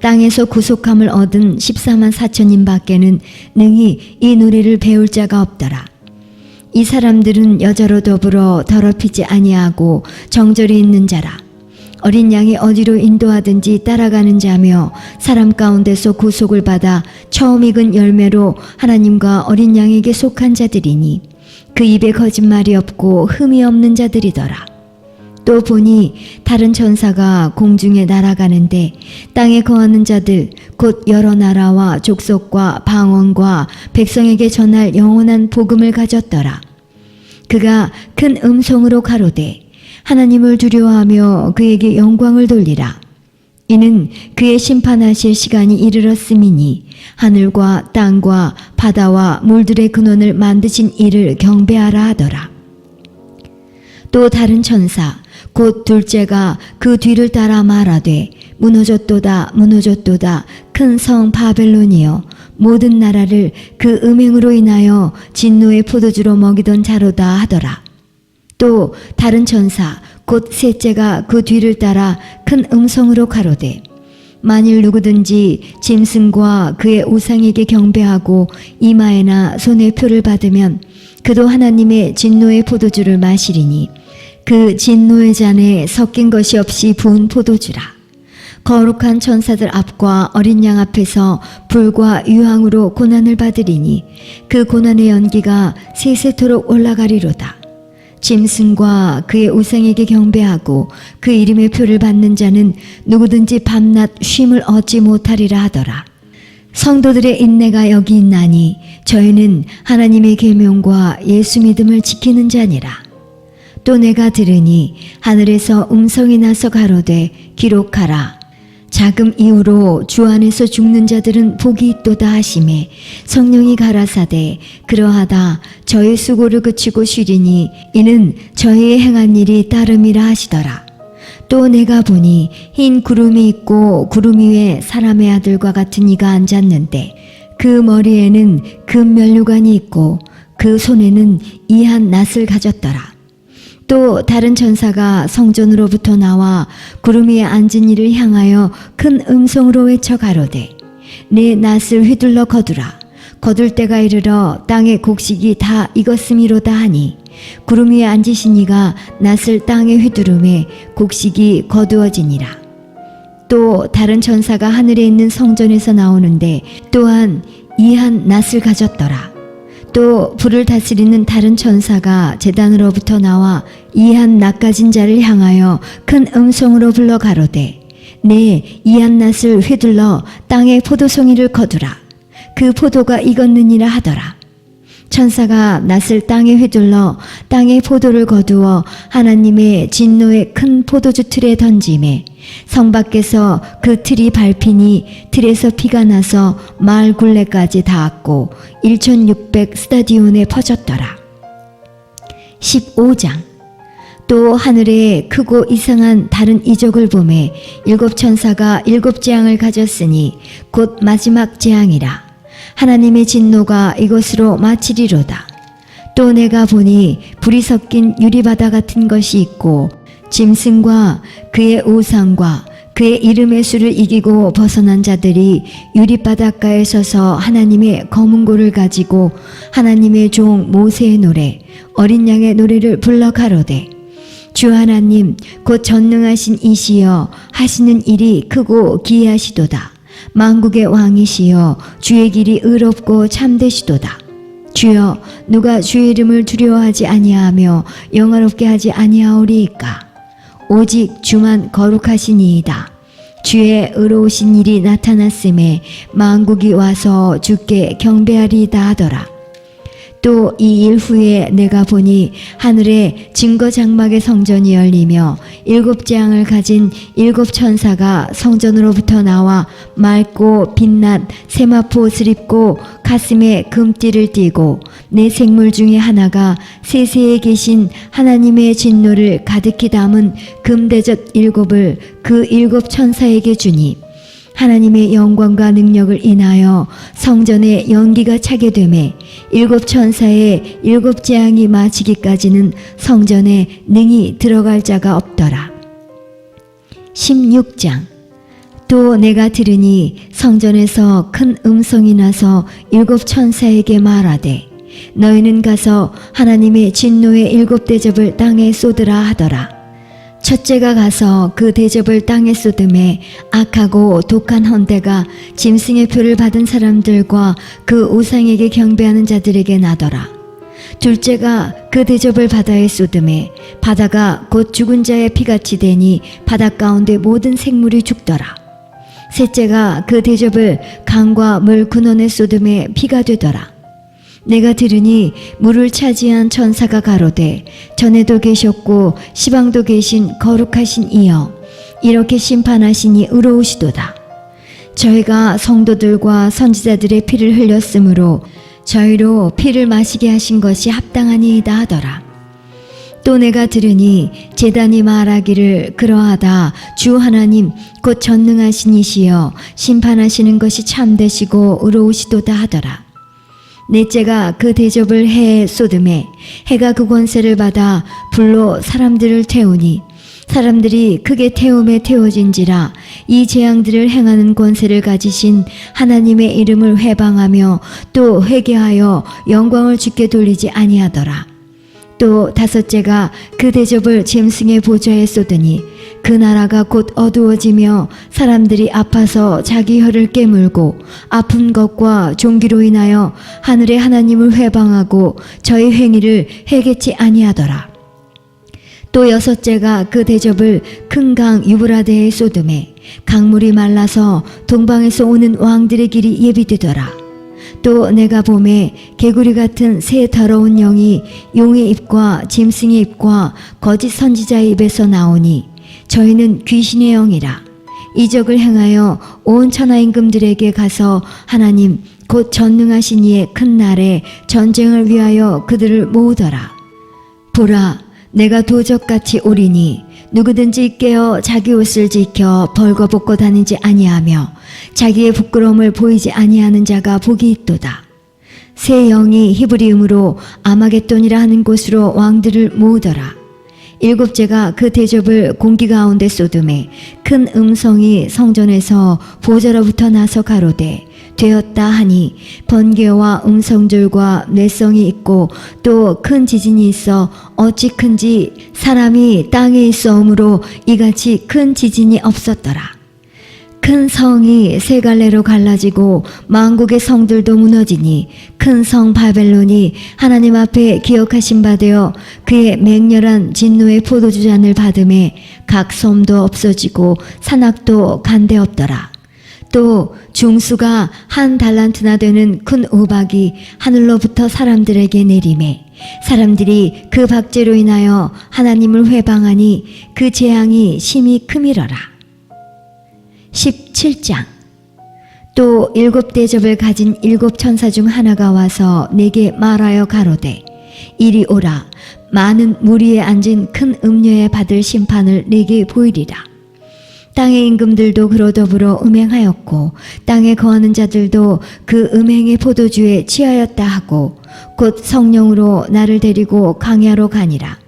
땅에서 구속함을 얻은 14만 4천인 밖에는 능히 이 노래를 배울 자가 없더라. 이 사람들은 여자로 더불어 더럽히지 아니하고 정절이 있는 자라. 어린 양이 어디로 인도하든지 따라가는 자며 사람 가운데서 구속을 받아 처음 익은 열매로 하나님과 어린 양에게 속한 자들이니 그 입에 거짓말이 없고 흠이 없는 자들이더라. 또 보니 다른 천사가 공중에 날아가는데 땅에 거하는 자들 곧 여러 나라와 족속과 방언과 백성에게 전할 영원한 복음을 가졌더라. 그가 큰 음성으로 가로되 하나님을 두려워하며 그에게 영광을 돌리라. 이는 그의 심판하실 시간이 이르렀음이니 하늘과 땅과 바다와 물들의 근원을 만드신 이를 경배하라 하더라. 또 다른 천사 곧 둘째가 그 뒤를 따라 말하되 무너졌도다 무너졌도다 큰 성 바벨론이여 모든 나라를 그 음행으로 인하여 진노의 포도주로 먹이던 자로다 하더라. 또 다른 천사 곧 셋째가 그 뒤를 따라 큰 음성으로 가로되 만일 누구든지 짐승과 그의 우상에게 경배하고 이마에나 손에 표를 받으면 그도 하나님의 진노의 포도주를 마시리니 그 진노의 잔에 섞인 것이 없이 부은 포도주라. 거룩한 천사들 앞과 어린 양 앞에서 불과 유황으로 고난을 받으리니 그 고난의 연기가 세세토록 올라가리로다. 짐승과 그의 우상에게 경배하고 그 이름의 표를 받는 자는 누구든지 밤낮 쉼을 얻지 못하리라 하더라. 성도들의 인내가 여기 있나니 저희는 하나님의 계명과 예수 믿음을 지키는 자니라. 또 내가 들으니 하늘에서 음성이 나서 가로되 기록하라. 자금 이후로 주 안에서 죽는 자들은 복이 있도다 하시매 성령이 가라사대 그러하다 저의 수고를 그치고 쉬리니 이는 저희의 행한 일이 따름이라 하시더라. 또 내가 보니 흰 구름이 있고 구름 위에 사람의 아들과 같은 이가 앉았는데 그 머리에는 금 면류관이 있고 그 손에는 이한 낫을 가졌더라. 또 다른 천사가 성전으로부터 나와 구름 위에 앉은 이를 향하여 큰 음성으로 외쳐 가로되 내 낫을 휘둘러 거두라. 거둘 때가 이르러 땅의 곡식이 다 익었음이로다 하니 구름 위에 앉으신 이가 낫을 땅에 휘두르매 곡식이 거두어지니라. 또 다른 천사가 하늘에 있는 성전에서 나오는데 또한 이한 낫을 가졌더라. 또 불을 다스리는 다른 천사가 제단으로부터 나와 이한 낫가진 자를 향하여 큰 음성으로 불러 가로되 내 이한 낫을 휘둘러 땅에 포도송이를 거두라. 그 포도가 익었느니라 하더라. 천사가 낫을 땅에 휘둘러 땅에 포도를 거두어 하나님의 진노의 큰 포도주 틀에 던지매 성 밖에서 그 틀이 밟히니 틀에서 피가 나서 마을 굴레까지 닿았고 1600 스타디온에 퍼졌더라. 15장. 또 하늘에 크고 이상한 다른 이적을 보매 7 천사가 7 재앙을 가졌으니 곧 마지막 재앙이라. 하나님의 진노가 이것으로 마치리로다. 또 내가 보니 불이 섞인 유리바다 같은 것이 있고 짐승과 그의 우상과 그의 이름의 수를 이기고 벗어난 자들이 유리바닷가에 서서 하나님의 검은고를 가지고 하나님의 종 모세의 노래 어린 양의 노래를 불러 가로되 주 하나님 곧 전능하신 이시여 하시는 일이 크고 기이하시도다. 만국의 왕이시여 주의 길이 의롭고 참되시도다. 주여 누가 주의 이름을 두려워하지 아니하며 영화롭게 하지 아니하오리이까. 오직 주만 거룩하시니이다. 주의 의로우신 일이 나타났음에 만국이 와서 주께 경배하리이다 하더라. 또 이 일 후에 내가 보니 하늘에 증거 장막의 성전이 열리며 7 재앙을 가진 7 천사가 성전으로부터 나와 맑고 빛난 세마포 옷을 입고 가슴에 금띠를 띠고 네 생물 중에 하나가 세세에 계신 하나님의 진노를 가득히 담은 금대접 7을 그 7 천사에게 주니 하나님의 영광과 능력을 인하여 성전에 연기가 차게 되매 7 천사의 7 재앙이 마치기까지는 성전에 능히 들어갈 자가 없더라. 16장. 또 내가 들으니 성전에서 큰 음성이 나서 7 천사에게 말하되 너희는 가서 하나님의 진노의 7 대접을 땅에 쏟으라 하더라. 첫째가 가서 그 대접을 땅에 쏟음에 악하고 독한 헌대가 짐승의 표를 받은 사람들과 그 우상에게 경배하는 자들에게 나더라. 둘째가 그 대접을 바다에 쏟음에 바다가 곧 죽은 자의 피같이 되니 바다 가운데 모든 생물이 죽더라. 셋째가 그 대접을 강과 물 근원에 쏟음에 피가 되더라. 내가 들으니 물을 차지한 천사가 가로되 전에도 계셨고 시방도 계신 거룩하신 이여 이렇게 심판하시니 의로우시도다. 저희가 성도들과 선지자들의 피를 흘렸으므로 저희로 피를 마시게 하신 것이 합당하니이다 하더라. 또 내가 들으니 제단이 말하기를 그러하다. 주 하나님 곧 전능하신 이시여 심판하시는 것이 참되시고 의로우시도다 하더라. 넷째가 그 대접을 해에 쏟음에 해가 그 권세를 받아 불로 사람들을 태우니 사람들이 크게 태움에 태워진지라. 이 재앙들을 행하는 권세를 가지신 하나님의 이름을 회방하며 또 회개하여 영광을 주께 돌리지 아니하더라. 또 다섯째가 그 대접을 짐승의 보좌에 쏟으니 그 나라가 곧 어두워지며 사람들이 아파서 자기 혀를 깨물고 아픈 것과 종기로 인하여 하늘의 하나님을 회방하고 저희 행위를 회개치 아니하더라. 또 여섯째가 그 대접을 큰 강 유브라데에 쏟음에 강물이 말라서 동방에서 오는 왕들의 길이 예비되더라. 또 내가 보매 개구리 같은 새 더러운 영이 용의 입과 짐승의 입과 거짓 선지자의 입에서 나오니 저희는 귀신의 영이라. 이적을 행하여 온 천하 임금들에게 가서 하나님 곧 전능하신 이의 큰 날에 전쟁을 위하여 그들을 모으더라. 보라, 내가 도적같이 오리니 누구든지 깨어 자기 옷을 지켜 벌거벗고 다니지 아니하며 자기의 부끄러움을 보이지 아니하는 자가 복이 있도다. 새 영이 히브리음으로 아마겟돈이라 하는 곳으로 왕들을 모으더라. 일곱째가 그 대접을 공기 가운데 쏟음에 큰 음성이 성전에서 보좌로부터 나서 가로되 되었다 하니 번개와 음성들과 뇌성이 있고 또 큰 지진이 있어 어찌 큰지 사람이 땅에 있어오므로 이같이 큰 지진이 없었더라. 큰 성이 세 갈래로 갈라지고 만국의 성들도 무너지니 큰 성 바벨론이 하나님 앞에 기억하신 바 되어 그의 맹렬한 진노의 포도주 잔을 받음에 각 섬도 없어지고 산악도 간데 없더라. 또 중수가 한 달란트나 되는 큰 우박이 하늘로부터 사람들에게 내리매 사람들이 그 박제로 인하여 하나님을 회방하니 그 재앙이 심히 크미러라. 17장. 또 7대접을 가진 7천사 중 하나가 와서 내게 말하여 가로되 이리 오라. 많은 무리에 앉은 큰 음녀에 받을 심판을 내게 보이리라. 땅의 임금들도 그로 더불어 음행하였고 땅에 거하는 자들도 그 음행의 포도주에 취하였다 하고 곧 성령으로 나를 데리고 강야로 가니라.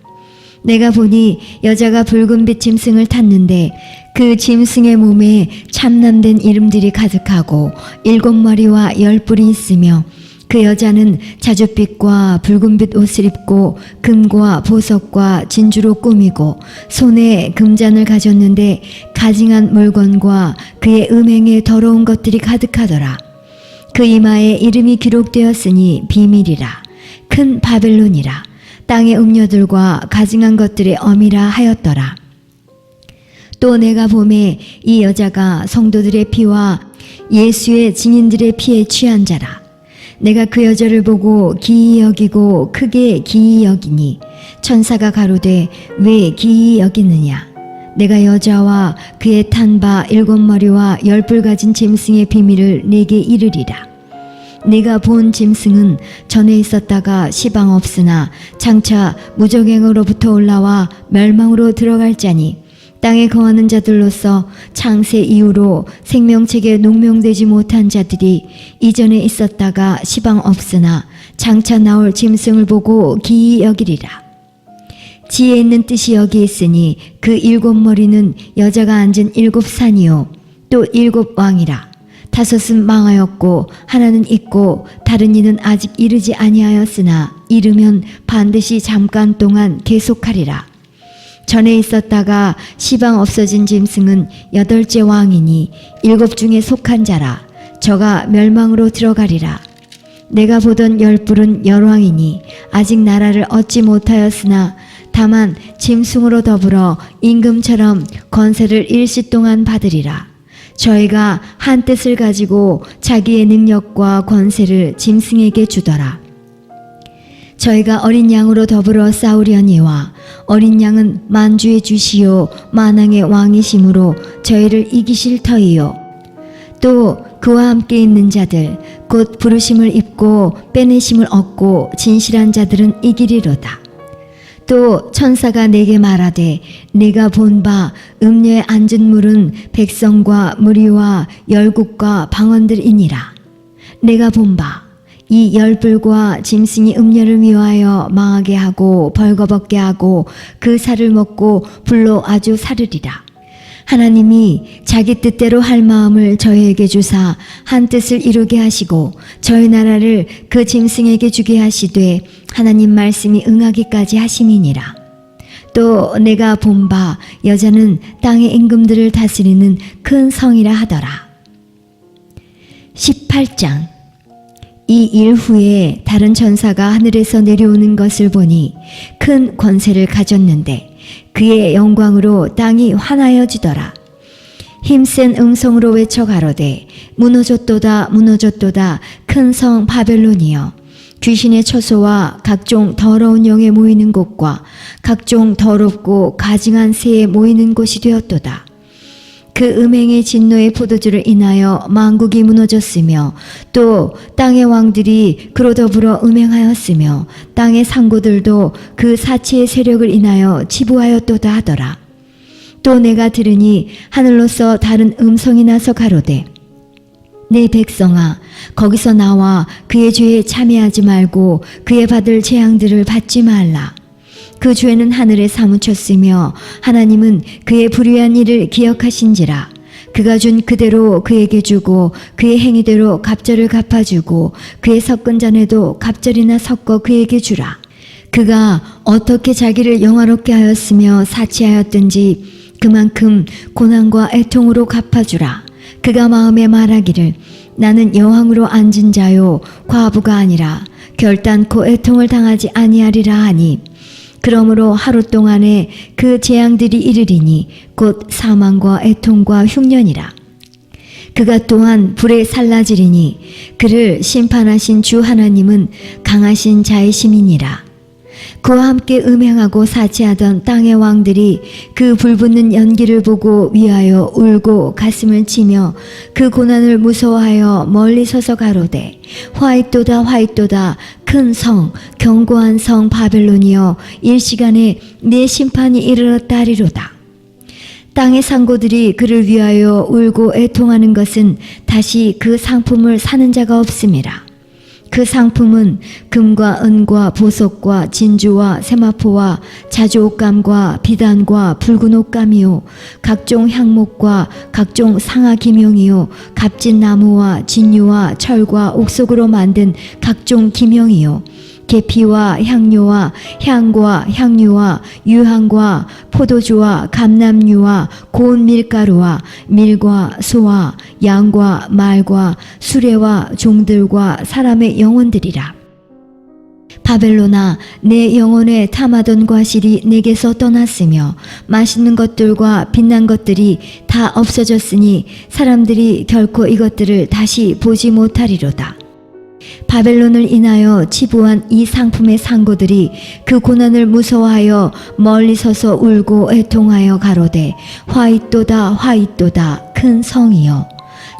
내가 보니 여자가 붉은빛 짐승을 탔는데 그 짐승의 몸에 참남된 이름들이 가득하고 7머리와 10뿔이 있으며 그 여자는 자줏빛과 붉은빛 옷을 입고 금과 보석과 진주로 꾸미고 손에 금잔을 가졌는데 가증한 물건과 그의 음행에 더러운 것들이 가득하더라. 그 이마에 이름이 기록되었으니 비밀이라. 큰 바벨론이라. 땅의 음녀들과 가증한 것들의 어미라 하였더라. 또 내가 보매 이 여자가 성도들의 피와 예수의 증인들의 피에 취한 자라. 내가 그 여자를 보고 기이 여기고 크게 기이 여기니 천사가 가로되 왜 기이 여기느냐. 내가 여자와 그의 탄 바 7머리와 10뿔 가진 짐승의 비밀을 내게 이르리라. 내가 본 짐승은 전에 있었다가 시방 없으나 장차 무저갱으로부터 올라와 멸망으로 들어갈 자니 땅에 거하는 자들로서 창세 이후로 생명책에 농명되지 못한 자들이 이전에 있었다가 시방 없으나 장차 나올 짐승을 보고 기이 여기리라. 지혜 있는 뜻이 여기 있으니 그 7머리는 여자가 앉은 7산이요 또 7왕이라. 5은 망하였고 하나는 있고 다른 이는 아직 이르지 아니하였으나 이르면 반드시 잠깐 동안 계속하리라. 전에 있었다가 시방 없어진 짐승은 8째 왕이니 7 중에 속한 자라. 저가 멸망으로 들어가리라. 내가 보던 10뿔은 열왕이니 아직 나라를 얻지 못하였으나 다만 짐승으로 더불어 임금처럼 권세를 일시 동안 받으리라. 저희가 한 뜻을 가지고 자기의 능력과 권세를 짐승에게 주더라. 저희가 어린 양으로 더불어 싸우려니와 어린 양은 만주의 주시요 만왕의 왕이심으로 저희를 이기실 터이요. 또 그와 함께 있는 자들 곧 부르심을 입고 빼내심을 얻고 진실한 자들은 이기리로다. 또 천사가 내게 말하되 내가 본 바 음녀에 앉은 물은 백성과 무리와 열국과 방언들이니라. 내가 본 바 이 10뿔과 짐승이 음녀를 미워하여 망하게 하고 벌거벗게 하고 그 살을 먹고 불로 아주 사르리라. 하나님이 자기 뜻대로 할 마음을 저희에게 주사 한 뜻을 이루게 하시고 저희 나라를 그 짐승에게 주게 하시되 하나님 말씀이 응하기까지 하심이니라. 또 내가 본 바 여자는 땅의 임금들을 다스리는 큰 성이라 하더라. 18장. 이 일 후에 다른 천사가 하늘에서 내려오는 것을 보니 큰 권세를 가졌는데 그의 영광으로 땅이 환하여지더라. 힘센 음성으로 외쳐 가로되 무너졌도다 무너졌도다 큰 성 바벨론이여. 귀신의 처소와 각종 더러운 영에 모이는 곳과 각종 더럽고 가증한 새에 모이는 곳이 되었도다. 그 음행의 진노의 포도주를 인하여 만국이 무너졌으며 또 땅의 왕들이 그로 더불어 음행하였으며 땅의 상고들도 그 사치의 세력을 인하여 치부하였도다 하더라. 또 내가 들으니 하늘로서 다른 음성이 나서 가로되 내 백성아 거기서 나와 그의 죄에 참여하지 말고 그의 받을 재앙들을 받지 말라. 그 죄는 하늘에 사무쳤으며 하나님은 그의 불의한 일을 기억하신지라. 그가 준 그대로 그에게 주고 그의 행위대로 갑절을 갚아주고 그의 섞은 잔에도 갑절이나 섞어 그에게 주라. 그가 어떻게 자기를 영화롭게 하였으며 사치하였든지 그만큼 고난과 애통으로 갚아주라. 그가 마음에 말하기를 나는 여왕으로 앉은 자요 과부가 아니라 결단코 애통을 당하지 아니하리라 하니 그러므로 하루 동안에 그 재앙들이 이르리니 곧 사망과 애통과 흉년이라. 그가 또한 불에 살라지리니 그를 심판하신 주 하나님은 강하신 자의 심이니라. 그와 함께 음행하고 사치하던 땅의 왕들이 그 불붙는 연기를 보고 위하여 울고 가슴을 치며 그 고난을 무서워하여 멀리 서서 가로되 화이또다 화이또다 큰 성 견고한 성 바벨론이여 일시간에 내 심판이 이르렀다 하리로다. 땅의 상고들이 그를 위하여 울고 애통하는 것은 다시 그 상품을 사는 자가 없음이라. 그 상품은 금과 은과 보석과 진주와 세마포와 자주 옷감과 비단과 붉은 옷감이요 각종 향목과 각종 상아 기명이요 값진 나무와 진유와 철과 옥석으로 만든 각종 기명이요 계피와 향료와 향과 향유와 유향과 포도주와 감람유와 고운 밀가루와 밀과 소와 양과 말과 수레와 종들과 사람의 영혼들이라. 바벨론아 내 영혼에 탐하던 과실이 내게서 떠났으며 맛있는 것들과 빛난 것들이 다 없어졌으니 사람들이 결코 이것들을 다시 보지 못하리로다. 바벨론을 인하여 치부한 이 상품의 상고들이 그 고난을 무서워하여 멀리 서서 울고 애통하여 가로되 화이또다 화이또다 큰 성이여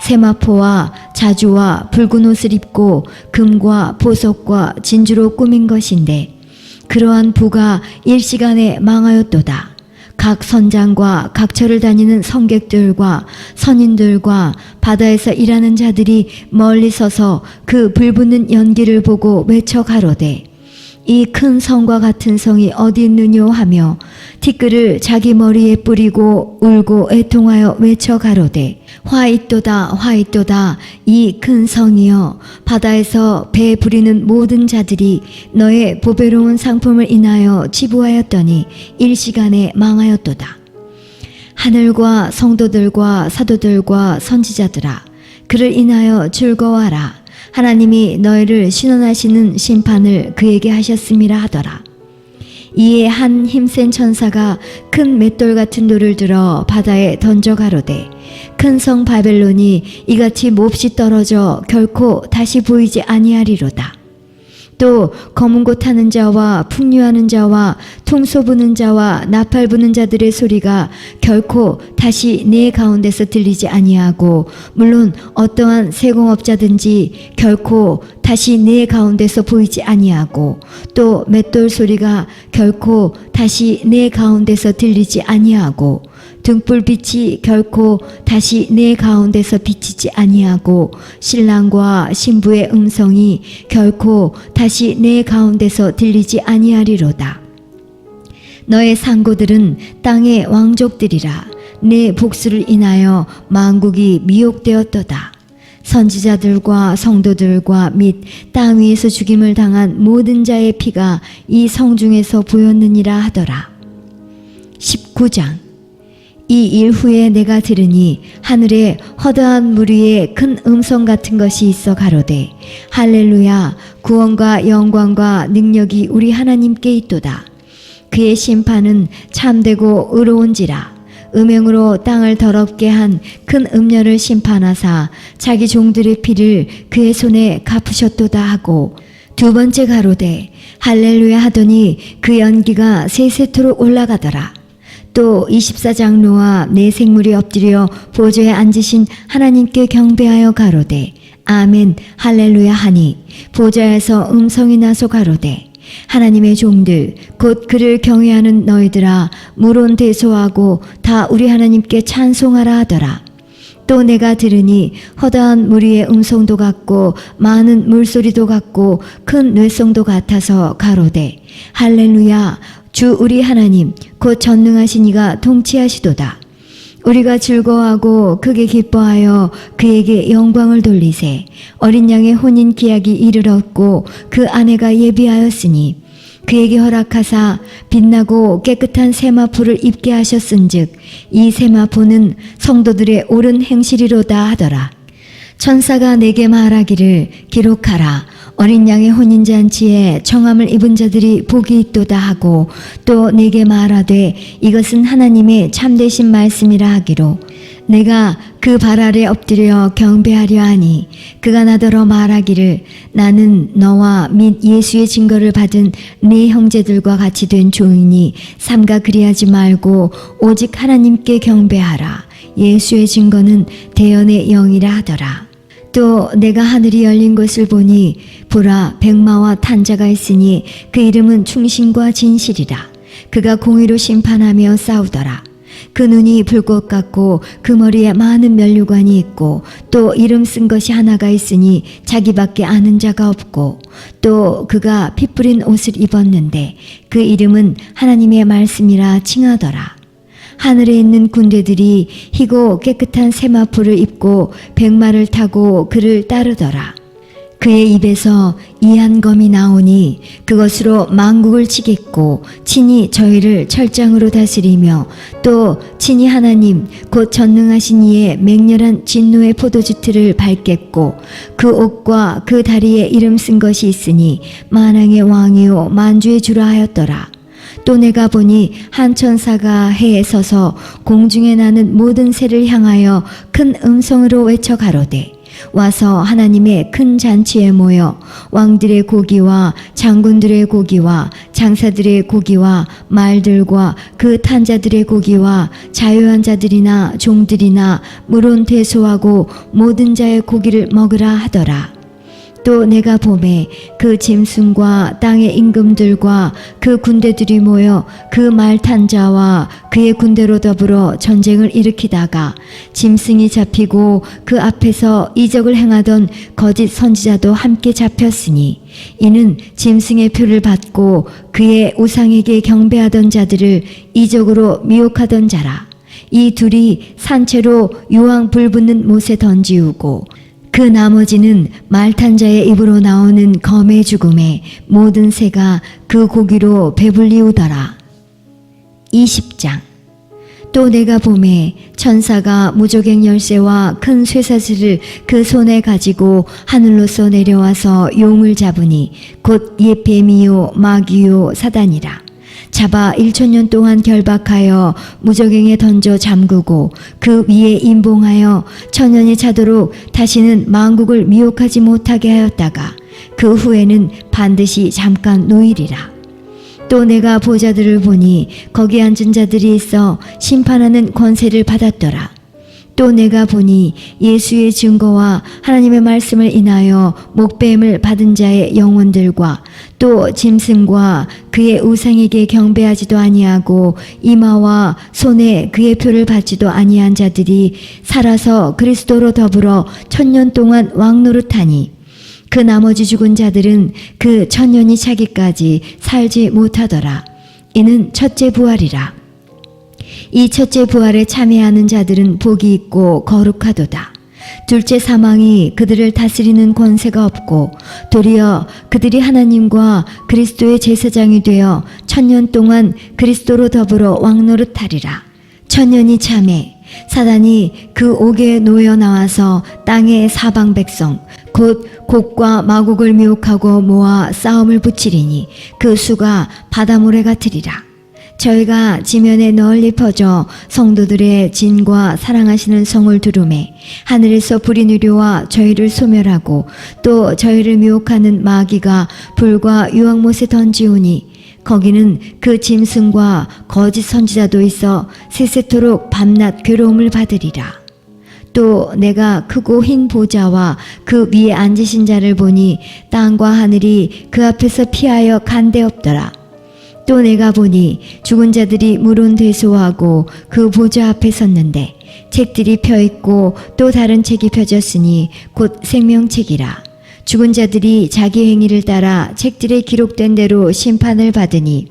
세마포와 자주와 붉은 옷을 입고 금과 보석과 진주로 꾸민 것인데 그러한 부가 일시간에 망하였도다. 각 선장과 각처를 다니는 성객들과 선인들과 바다에서 일하는 자들이 멀리 서서 그 불붙는 연기를 보고 외쳐 가로되 이 큰 성과 같은 성이 어디 있느뇨 하며 티끌을 자기 머리에 뿌리고 울고 애통하여 외쳐 가로되 화이또다 화이또다 이 큰 성이여 바다에서 배 부리는 모든 자들이 너의 보배로운 상품을 인하여 치부하였더니 일시간에 망하였도다. 하늘과 성도들과 사도들과 선지자들아 그를 인하여 즐거워하라. 하나님이 너희를 신원하시는 심판을 그에게 하셨음이라 하더라. 이에 한 힘센 천사가 큰 맷돌 같은 돌을 들어 바다에 던져 가로되 큰 성 바벨론이 이같이 몹시 떨어져 결코 다시 보이지 아니하리로다. 또 검은 곳 타는 자와 풍류하는 자와 퉁소 부는 자와 나팔 부는 자들의 소리가 결코 다시 내 가운데서 들리지 아니하고 물론 어떠한 세공업자든지 결코 다시 내 가운데서 보이지 아니하고 또 맷돌 소리가 결코 다시 내 가운데서 들리지 아니하고 등불빛이 결코 다시 내 가운데서 비치지 아니하고 신랑과 신부의 음성이 결코 다시 내 가운데서 들리지 아니하리로다. 너의 상고들은 땅의 왕족들이라. 내 복수를 인하여 만국이 미혹되었도다. 선지자들과 성도들과 및 땅 위에서 죽임을 당한 모든 자의 피가 이 성중에서 보였느니라 하더라. 19장. 이 일 후에 내가 들으니 하늘에 허다한 물 위에 큰 음성 같은 것이 있어 가로되 할렐루야 구원과 영광과 능력이 우리 하나님께 있도다. 그의 심판은 참되고 의로운지라. 음행으로 땅을 더럽게 한 큰 음녀를 심판하사 자기 종들의 피를 그의 손에 갚으셨도다 하고 두 번째 가로되 할렐루야 하더니 그 연기가 세세토록 올라가더라. 또 24장로와 네 생물이 엎드려 보좌에 앉으신 하나님께 경배하여 가로되 아멘 할렐루야 하니 보좌에서 음성이 나서 가로되 하나님의 종들 곧 그를 경외하는 너희들아 물론 대소하고 다 우리 하나님께 찬송하라 하더라. 또 내가 들으니 허다한 물 위의 음성도 같고 많은 물소리도 같고 큰 뇌성도 같아서 가로되 할렐루야 주 우리 하나님 곧 전능하신 이가 통치하시도다. 우리가 즐거워하고 크게 기뻐하여 그에게 영광을 돌리세. 어린 양의 혼인 기약이 이르렀고 그 아내가 예비하였으니 그에게 허락하사 빛나고 깨끗한 세마포를 입게 하셨은즉 이 세마포는 성도들의 옳은 행실이로다 하더라. 천사가 내게 말하기를 기록하라. 어린 양의 혼인잔치에 청함을 입은 자들이 복이 있도다 하고 또 내게 말하되 이것은 하나님의 참되신 말씀이라 하기로 내가 그 발 아래 엎드려 경배하려 하니 그가 나더러 말하기를 나는 너와 및 예수의 증거를 받은 네 형제들과 같이 된 종이니 삼가 그리하지 말고 오직 하나님께 경배하라. 예수의 증거는 대언의 영이라 하더라. 또 내가 하늘이 열린 것을 보니 보라 백마와 탄자가 있으니 그 이름은 충신과 진실이라. 그가 공의로 심판하며 싸우더라. 그 눈이 불꽃 같고 그 머리에 많은 면류관이 있고 또 이름 쓴 것이 하나가 있으니 자기밖에 아는 자가 없고 또 그가 피 뿌린 옷을 입었는데 그 이름은 하나님의 말씀이라 칭하더라. 하늘에 있는 군대들이 희고 깨끗한 세마포를 입고 백마를 타고 그를 따르더라. 그의 입에서 이한 검이 나오니 그것으로 만국을 치겠고 친히 저희를 철장으로 다스리며 또 친히 하나님 곧 전능하신 이의 맹렬한 진노의 포도주 틀을 밟겠고 그 옷과 그 다리에 이름 쓴 것이 있으니 만왕의 왕이요 만주의 주라 하였더라. 또 내가 보니 한 천사가 해에 서서 공중에 나는 모든 새를 향하여 큰 음성으로 외쳐 가로되 와서 하나님의 큰 잔치에 모여 왕들의 고기와 장군들의 고기와 장사들의 고기와 말들과 그 탄자들의 고기와 자유한 자들이나 종들이나 물론 대소하고 모든 자의 고기를 먹으라 하더라. 또 내가 보매 그 짐승과 땅의 임금들과 그 군대들이 모여 그 말 탄 자와 그의 군대로 더불어 전쟁을 일으키다가 짐승이 잡히고 그 앞에서 이적을 행하던 거짓 선지자도 함께 잡혔으니 이는 짐승의 표를 받고 그의 우상에게 경배하던 자들을 이적으로 미혹하던 자라. 이 둘이 산채로 유황 불붙는 못에 던지우고 그 나머지는 말탄 자의 입으로 나오는 검의 죽음에 모든 새가 그 고기로 배불리우더라. 20장. 또 내가 보매 천사가 무저갱 열쇠와 큰 쇠사슬을 그 손에 가지고 하늘로서 내려와서 용을 잡으니 곧 예뱀이요 마귀요 사단이라. 잡아 1000년 동안 결박하여 무저갱에 던져 잠그고 그 위에 임봉하여 1000년이 차도록 다시는 만국을 미혹하지 못하게 하였다가 그 후에는 반드시 잠깐 노이리라. 또 내가 보좌들을 보니 거기 앉은 자들이 있어 심판하는 권세를 받았더라. 또 내가 보니 예수의 증거와 하나님의 말씀을 인하여 목배임을 받은 자의 영혼들과 또 짐승과 그의 우상에게 경배하지도 아니하고 이마와 손에 그의 표를 받지도 아니한 자들이 살아서 그리스도로 더불어 1000년 동안 왕노릇하니 그 나머지 죽은 자들은 그 1000년이 차기까지 살지 못하더라. 이는 첫째 부활이라. 이 첫째 부활에 참여하는 자들은 복이 있고 거룩하도다. 둘째 사망이 그들을 다스리는 권세가 없고 도리어 그들이 하나님과 그리스도의 제사장이 되어 1000년 동안 그리스도로 더불어 왕노릇하리라. 1000년이 참에 사단이 그 옥에 놓여 나와서 땅의 사방 백성 곧 곡과 마곡을 미혹하고 모아 싸움을 붙이리니 그 수가 바다모래 같으리라. 저희가 지면에 널리 퍼져 성도들의 진과 사랑하시는 성을 두루매 하늘에서 불이 내려와 저희를 소멸하고 또 저희를 미혹하는 마귀가 불과 유황못에 던지오니 거기는 그 짐승과 거짓 선지자도 있어 세세토록 밤낮 괴로움을 받으리라. 또 내가 크고 흰 보좌와 그 위에 앉으신 자를 보니 땅과 하늘이 그 앞에서 피하여 간데 없더라. 또 내가 보니 죽은 자들이 물은 대소하고 그 보좌 앞에 섰는데 책들이 펴있고 또 다른 책이 펴졌으니 곧 생명책이라. 죽은 자들이 자기 행위를 따라 책들에 기록된 대로 심판을 받으니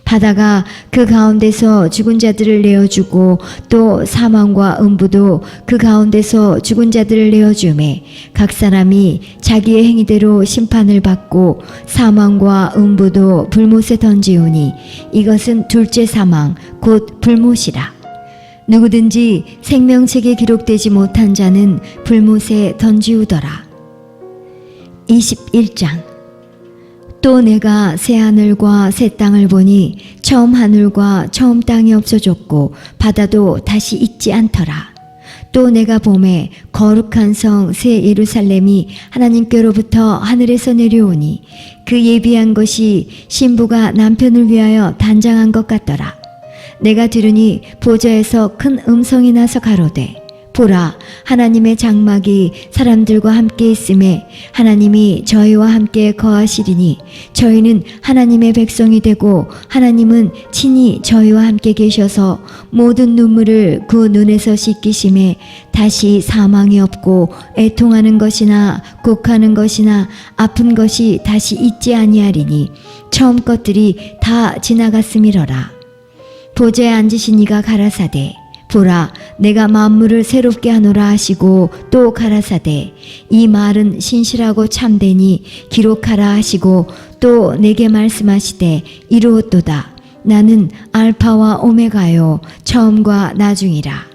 바다가 그 가운데서 죽은 자들을 내어주고 또 사망과 음부도 그 가운데서 죽은 자들을 내어주매 각 사람이 자기의 행위대로 심판을 받고 사망과 음부도 불못에 던지우니 이것은 둘째 사망 곧 불못이라. 누구든지 생명책에 기록되지 못한 자는 불못에 던지우더라. 21장. 또 내가 새 하늘과 새 땅을 보니 처음 하늘과 처음 땅이 없어졌고 바다도 다시 있지 않더라. 또 내가 보매 거룩한 성 새 예루살렘이 하나님께로부터 하늘에서 내려오니 그 예비한 것이 신부가 남편을 위하여 단장한 것 같더라. 내가 들으니 보좌에서 큰 음성이 나서 가로되 보라, 하나님의 장막이 사람들과 함께 있음에 하나님이 저희와 함께 거하시리니 저희는 하나님의 백성이 되고 하나님은 친히 저희와 함께 계셔서 모든 눈물을 그 눈에서 씻기심에 다시 사망이 없고 애통하는 것이나 곡하는 것이나 아픈 것이 다시 있지 아니하리니 처음 것들이 다 지나갔음이러라. 보좌에 앉으신 이가 가라사대 보라, 내가 만물을 새롭게 하노라 하시고 또 가라사대 이 말은 신실하고 참되니 기록하라 하시고 또 내게 말씀하시되 이루었도다. 나는 알파와 오메가요 처음과 나중이라.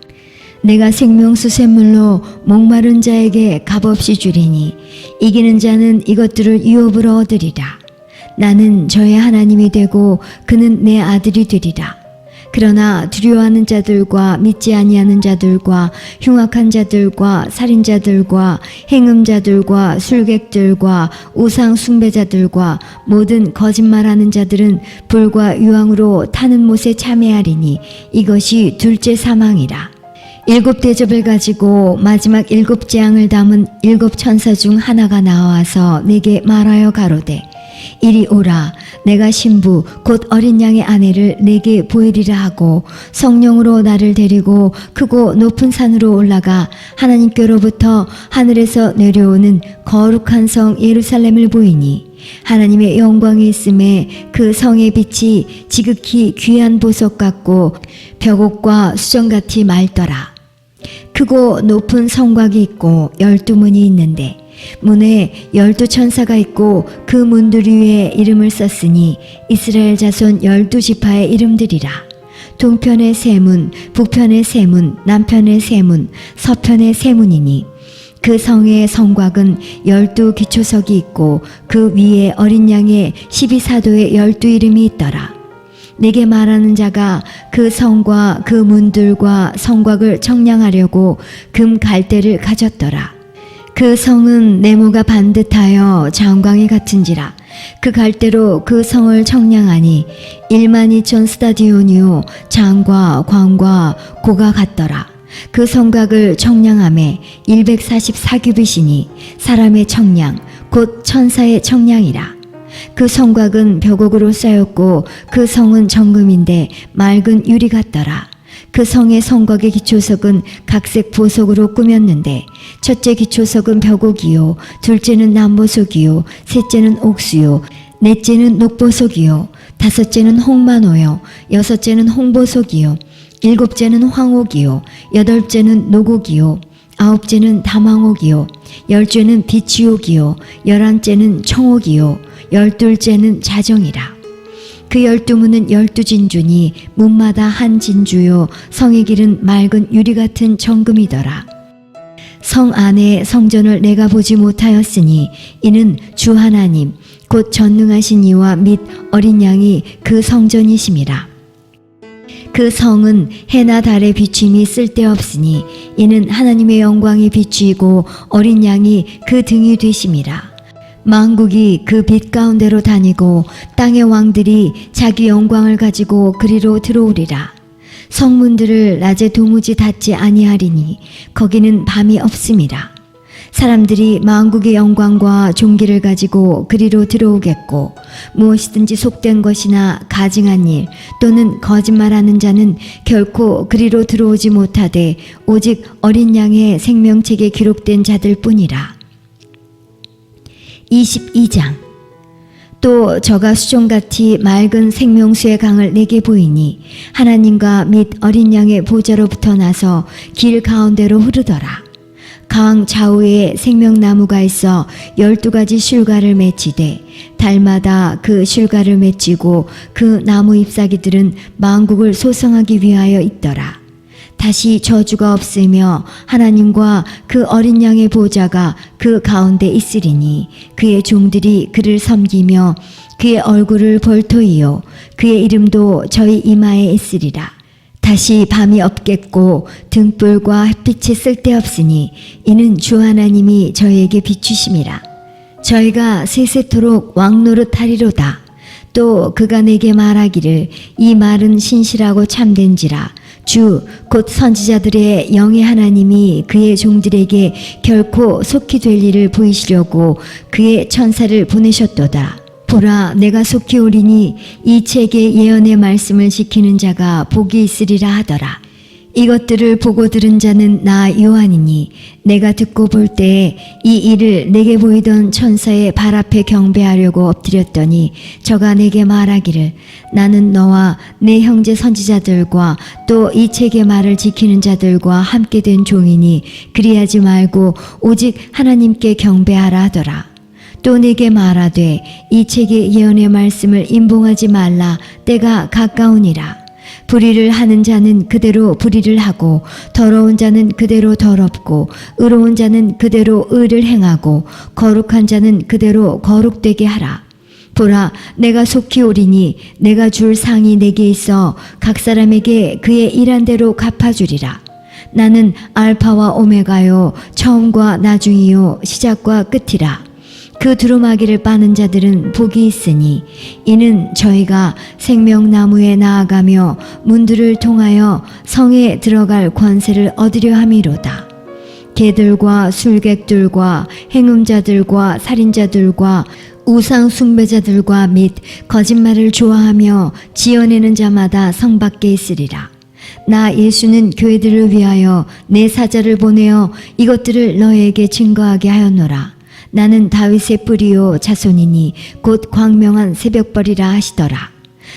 내가 생명수 샘물로 목마른 자에게 값없이 주리니 이기는 자는 이것들을 유업으로 얻으리라. 나는 저의 하나님이 되고 그는 내 아들이 되리라. 그러나 두려워하는 자들과 믿지 아니하는 자들과 흉악한 자들과 살인자들과 행음자들과 술객들과 우상 숭배자들과 모든 거짓말하는 자들은 불과 유황으로 타는 못에 참여하리니 이것이 둘째 사망이라. 7 대접을 가지고 마지막 7 재앙을 담은 7 천사 중 하나가 나와서 내게 말하여 가로되 이리 오라. 내가 신부 곧 어린 양의 아내를 내게 보이리라 하고 성령으로 나를 데리고 크고 높은 산으로 올라가 하나님께로부터 하늘에서 내려오는 거룩한 성 예루살렘을 보이니 하나님의 영광이 있음에 그 성의 빛이 지극히 귀한 보석 같고 벽옥과 수정같이 맑더라. 크고 높은 성곽이 있고 12문이 있는데 문에 12천사가 있고 그 문들 위에 이름을 썼으니 이스라엘 자손 12지파의 이름들이라. 동편의 세 문, 북편의 세 문, 남편의 세 문, 서편의 세 문이니 그 성의 성곽은 12 기초석이 있고 그 위에 어린 양의 12사도의 12 이름이 있더라. 내게 말하는 자가 그 성과 그 문들과 성곽을 청량하려고 금 갈대를 가졌더라. 그 성은 네모가 반듯하여 장광이 같은지라. 그 갈대로 그 성을 청량하니 12,000 스타디오니오 장과 광과 고가 같더라. 그 성곽을 청량함에 144규빗이니 사람의 청량 곧 천사의 청량이라. 그 성곽은 벽옥으로 쌓였고 그 성은 정금인데 맑은 유리 같더라. 그 성의 성곽의 기초석은 각색 보석으로 꾸몄는데 첫째 기초석은 벽옥이요 둘째는 남보석이요 셋째는 옥수요 넷째는 녹보석이요 다섯째는 홍만호요 여섯째는 홍보석이요 일곱째는 황옥이요 여덟째는 노곡이요 아홉째는 다망옥이요 열째는 비치옥이요 11째는 청옥이요 12째는 자정이라. 그 12문은 12진주니 문마다 한 진주요 성의 길은 맑은 유리 같은 정금이더라. 성 안에 성전을 내가 보지 못하였으니 이는 주 하나님 곧 전능하신 이와 및 어린 양이 그 성전이심이라. 그 성은 해나 달의 비춤이 쓸데없으니 이는 하나님의 영광이 비추이고 어린 양이 그 등이 되심이라. 만국이 그 빛 가운데로 다니고 땅의 왕들이 자기 영광을 가지고 그리로 들어오리라. 성문들을 낮에 도무지 닫지 아니하리니 거기는 밤이 없음이라. 사람들이 만국의 영광과 존귀를 가지고 그리로 들어오겠고 무엇이든지 속된 것이나 가증한 일 또는 거짓말하는 자는 결코 그리로 들어오지 못하되 오직 어린 양의 생명책에 기록된 자들 뿐이라. 22장. 또 저가 수종같이 맑은 생명수의 강을 내게 보이니 하나님과 및 어린 양의 보좌로부터 나서 길 가운데로 흐르더라. 강 좌우에 생명나무가 있어 12가지 슐가를 맺히되 달마다 그 슐가를 맺히고 그 나무 잎사귀들은 만국을 소성하기 위하여 있더라. 다시 저주가 없으며 하나님과 그 어린 양의 보좌가 그 가운데 있으리니 그의 종들이 그를 섬기며 그의 얼굴을 볼 터이요 그의 이름도 저희 이마에 있으리라. 다시 밤이 없겠고 등불과 햇빛이 쓸데없으니 이는 주 하나님이 저희에게 비추심이라. 저희가 세세토록 왕노릇하리로다. 또 그가 내게 말하기를 이 말은 신실하고 참된지라. 주 곧 선지자들의 영의 하나님이 그의 종들에게 결코 속히 될 일을 보이시려고 그의 천사를 보내셨도다. 보라, 내가 속히 오리니 이 책의 예언의 말씀을 지키는 자가 복이 있으리라 하더라. 이것들을 보고 들은 자는 나 요한이니 내가 듣고 볼 때에 이 일을 내게 보이던 천사의 발 앞에 경배하려고 엎드렸더니 저가 내게 말하기를 나는 너와 내 형제 선지자들과 또 이 책의 말을 지키는 자들과 함께 된 종이니 그리하지 말고 오직 하나님께 경배하라 하더라. 또 내게 말하되 이 책의 예언의 말씀을 임봉하지 말라. 때가 가까우니라. 불의를 하는 자는 그대로 불의를 하고 더러운 자는 그대로 더럽고 의로운 자는 그대로 의를 행하고 거룩한 자는 그대로 거룩되게 하라. 보라, 내가 속히 오리니 내가 줄 상이 내게 있어 각 사람에게 그의 일한 대로 갚아주리라. 나는 알파와 오메가요 처음과 나중이요 시작과 끝이라. 그 두루마기를 빠는 자들은 복이 있으니 이는 저희가 생명나무에 나아가며 문들을 통하여 성에 들어갈 권세를 얻으려 함이로다. 개들과 술객들과 행음자들과 살인자들과 우상 숭배자들과 및 거짓말을 좋아하며 지어내는 자마다 성 밖에 있으리라. 나 예수는 교회들을 위하여 내 사자를 보내어 이것들을 너희에게 증거하게 하였노라. 나는 다윗의 뿌리요 자손이니 곧 광명한 새벽벌이라 하시더라.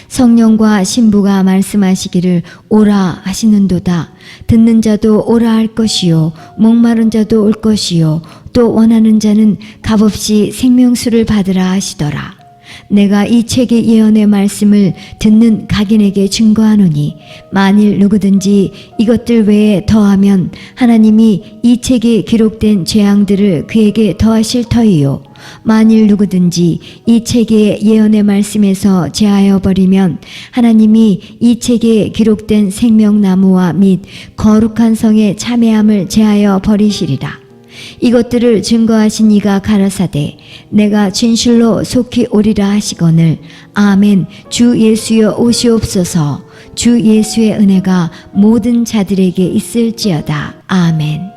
성령과 신부가 말씀하시기를 오라 하시는도다. 듣는 자도 오라 할 것이요 목마른 자도 올 것이요 또 원하는 자는 값없이 생명수를 받으라 하시더라. 내가 이 책의 예언의 말씀을 듣는 각인에게 증거하노니 만일 누구든지 이것들 외에 더하면 하나님이 이 책에 기록된 재앙들을 그에게 더하실 터이요 만일 누구든지 이 책의 예언의 말씀에서 제하여 버리면 하나님이 이 책에 기록된 생명나무와 및 거룩한 성의 참회함을 제하여 버리시리라. 이것들을 증거하신 이가 가라사대 내가 진실로 속히 오리라 하시거늘 아멘. 주 예수여 오시옵소서. 주 예수의 은혜가 모든 자들에게 있을지어다. 아멘.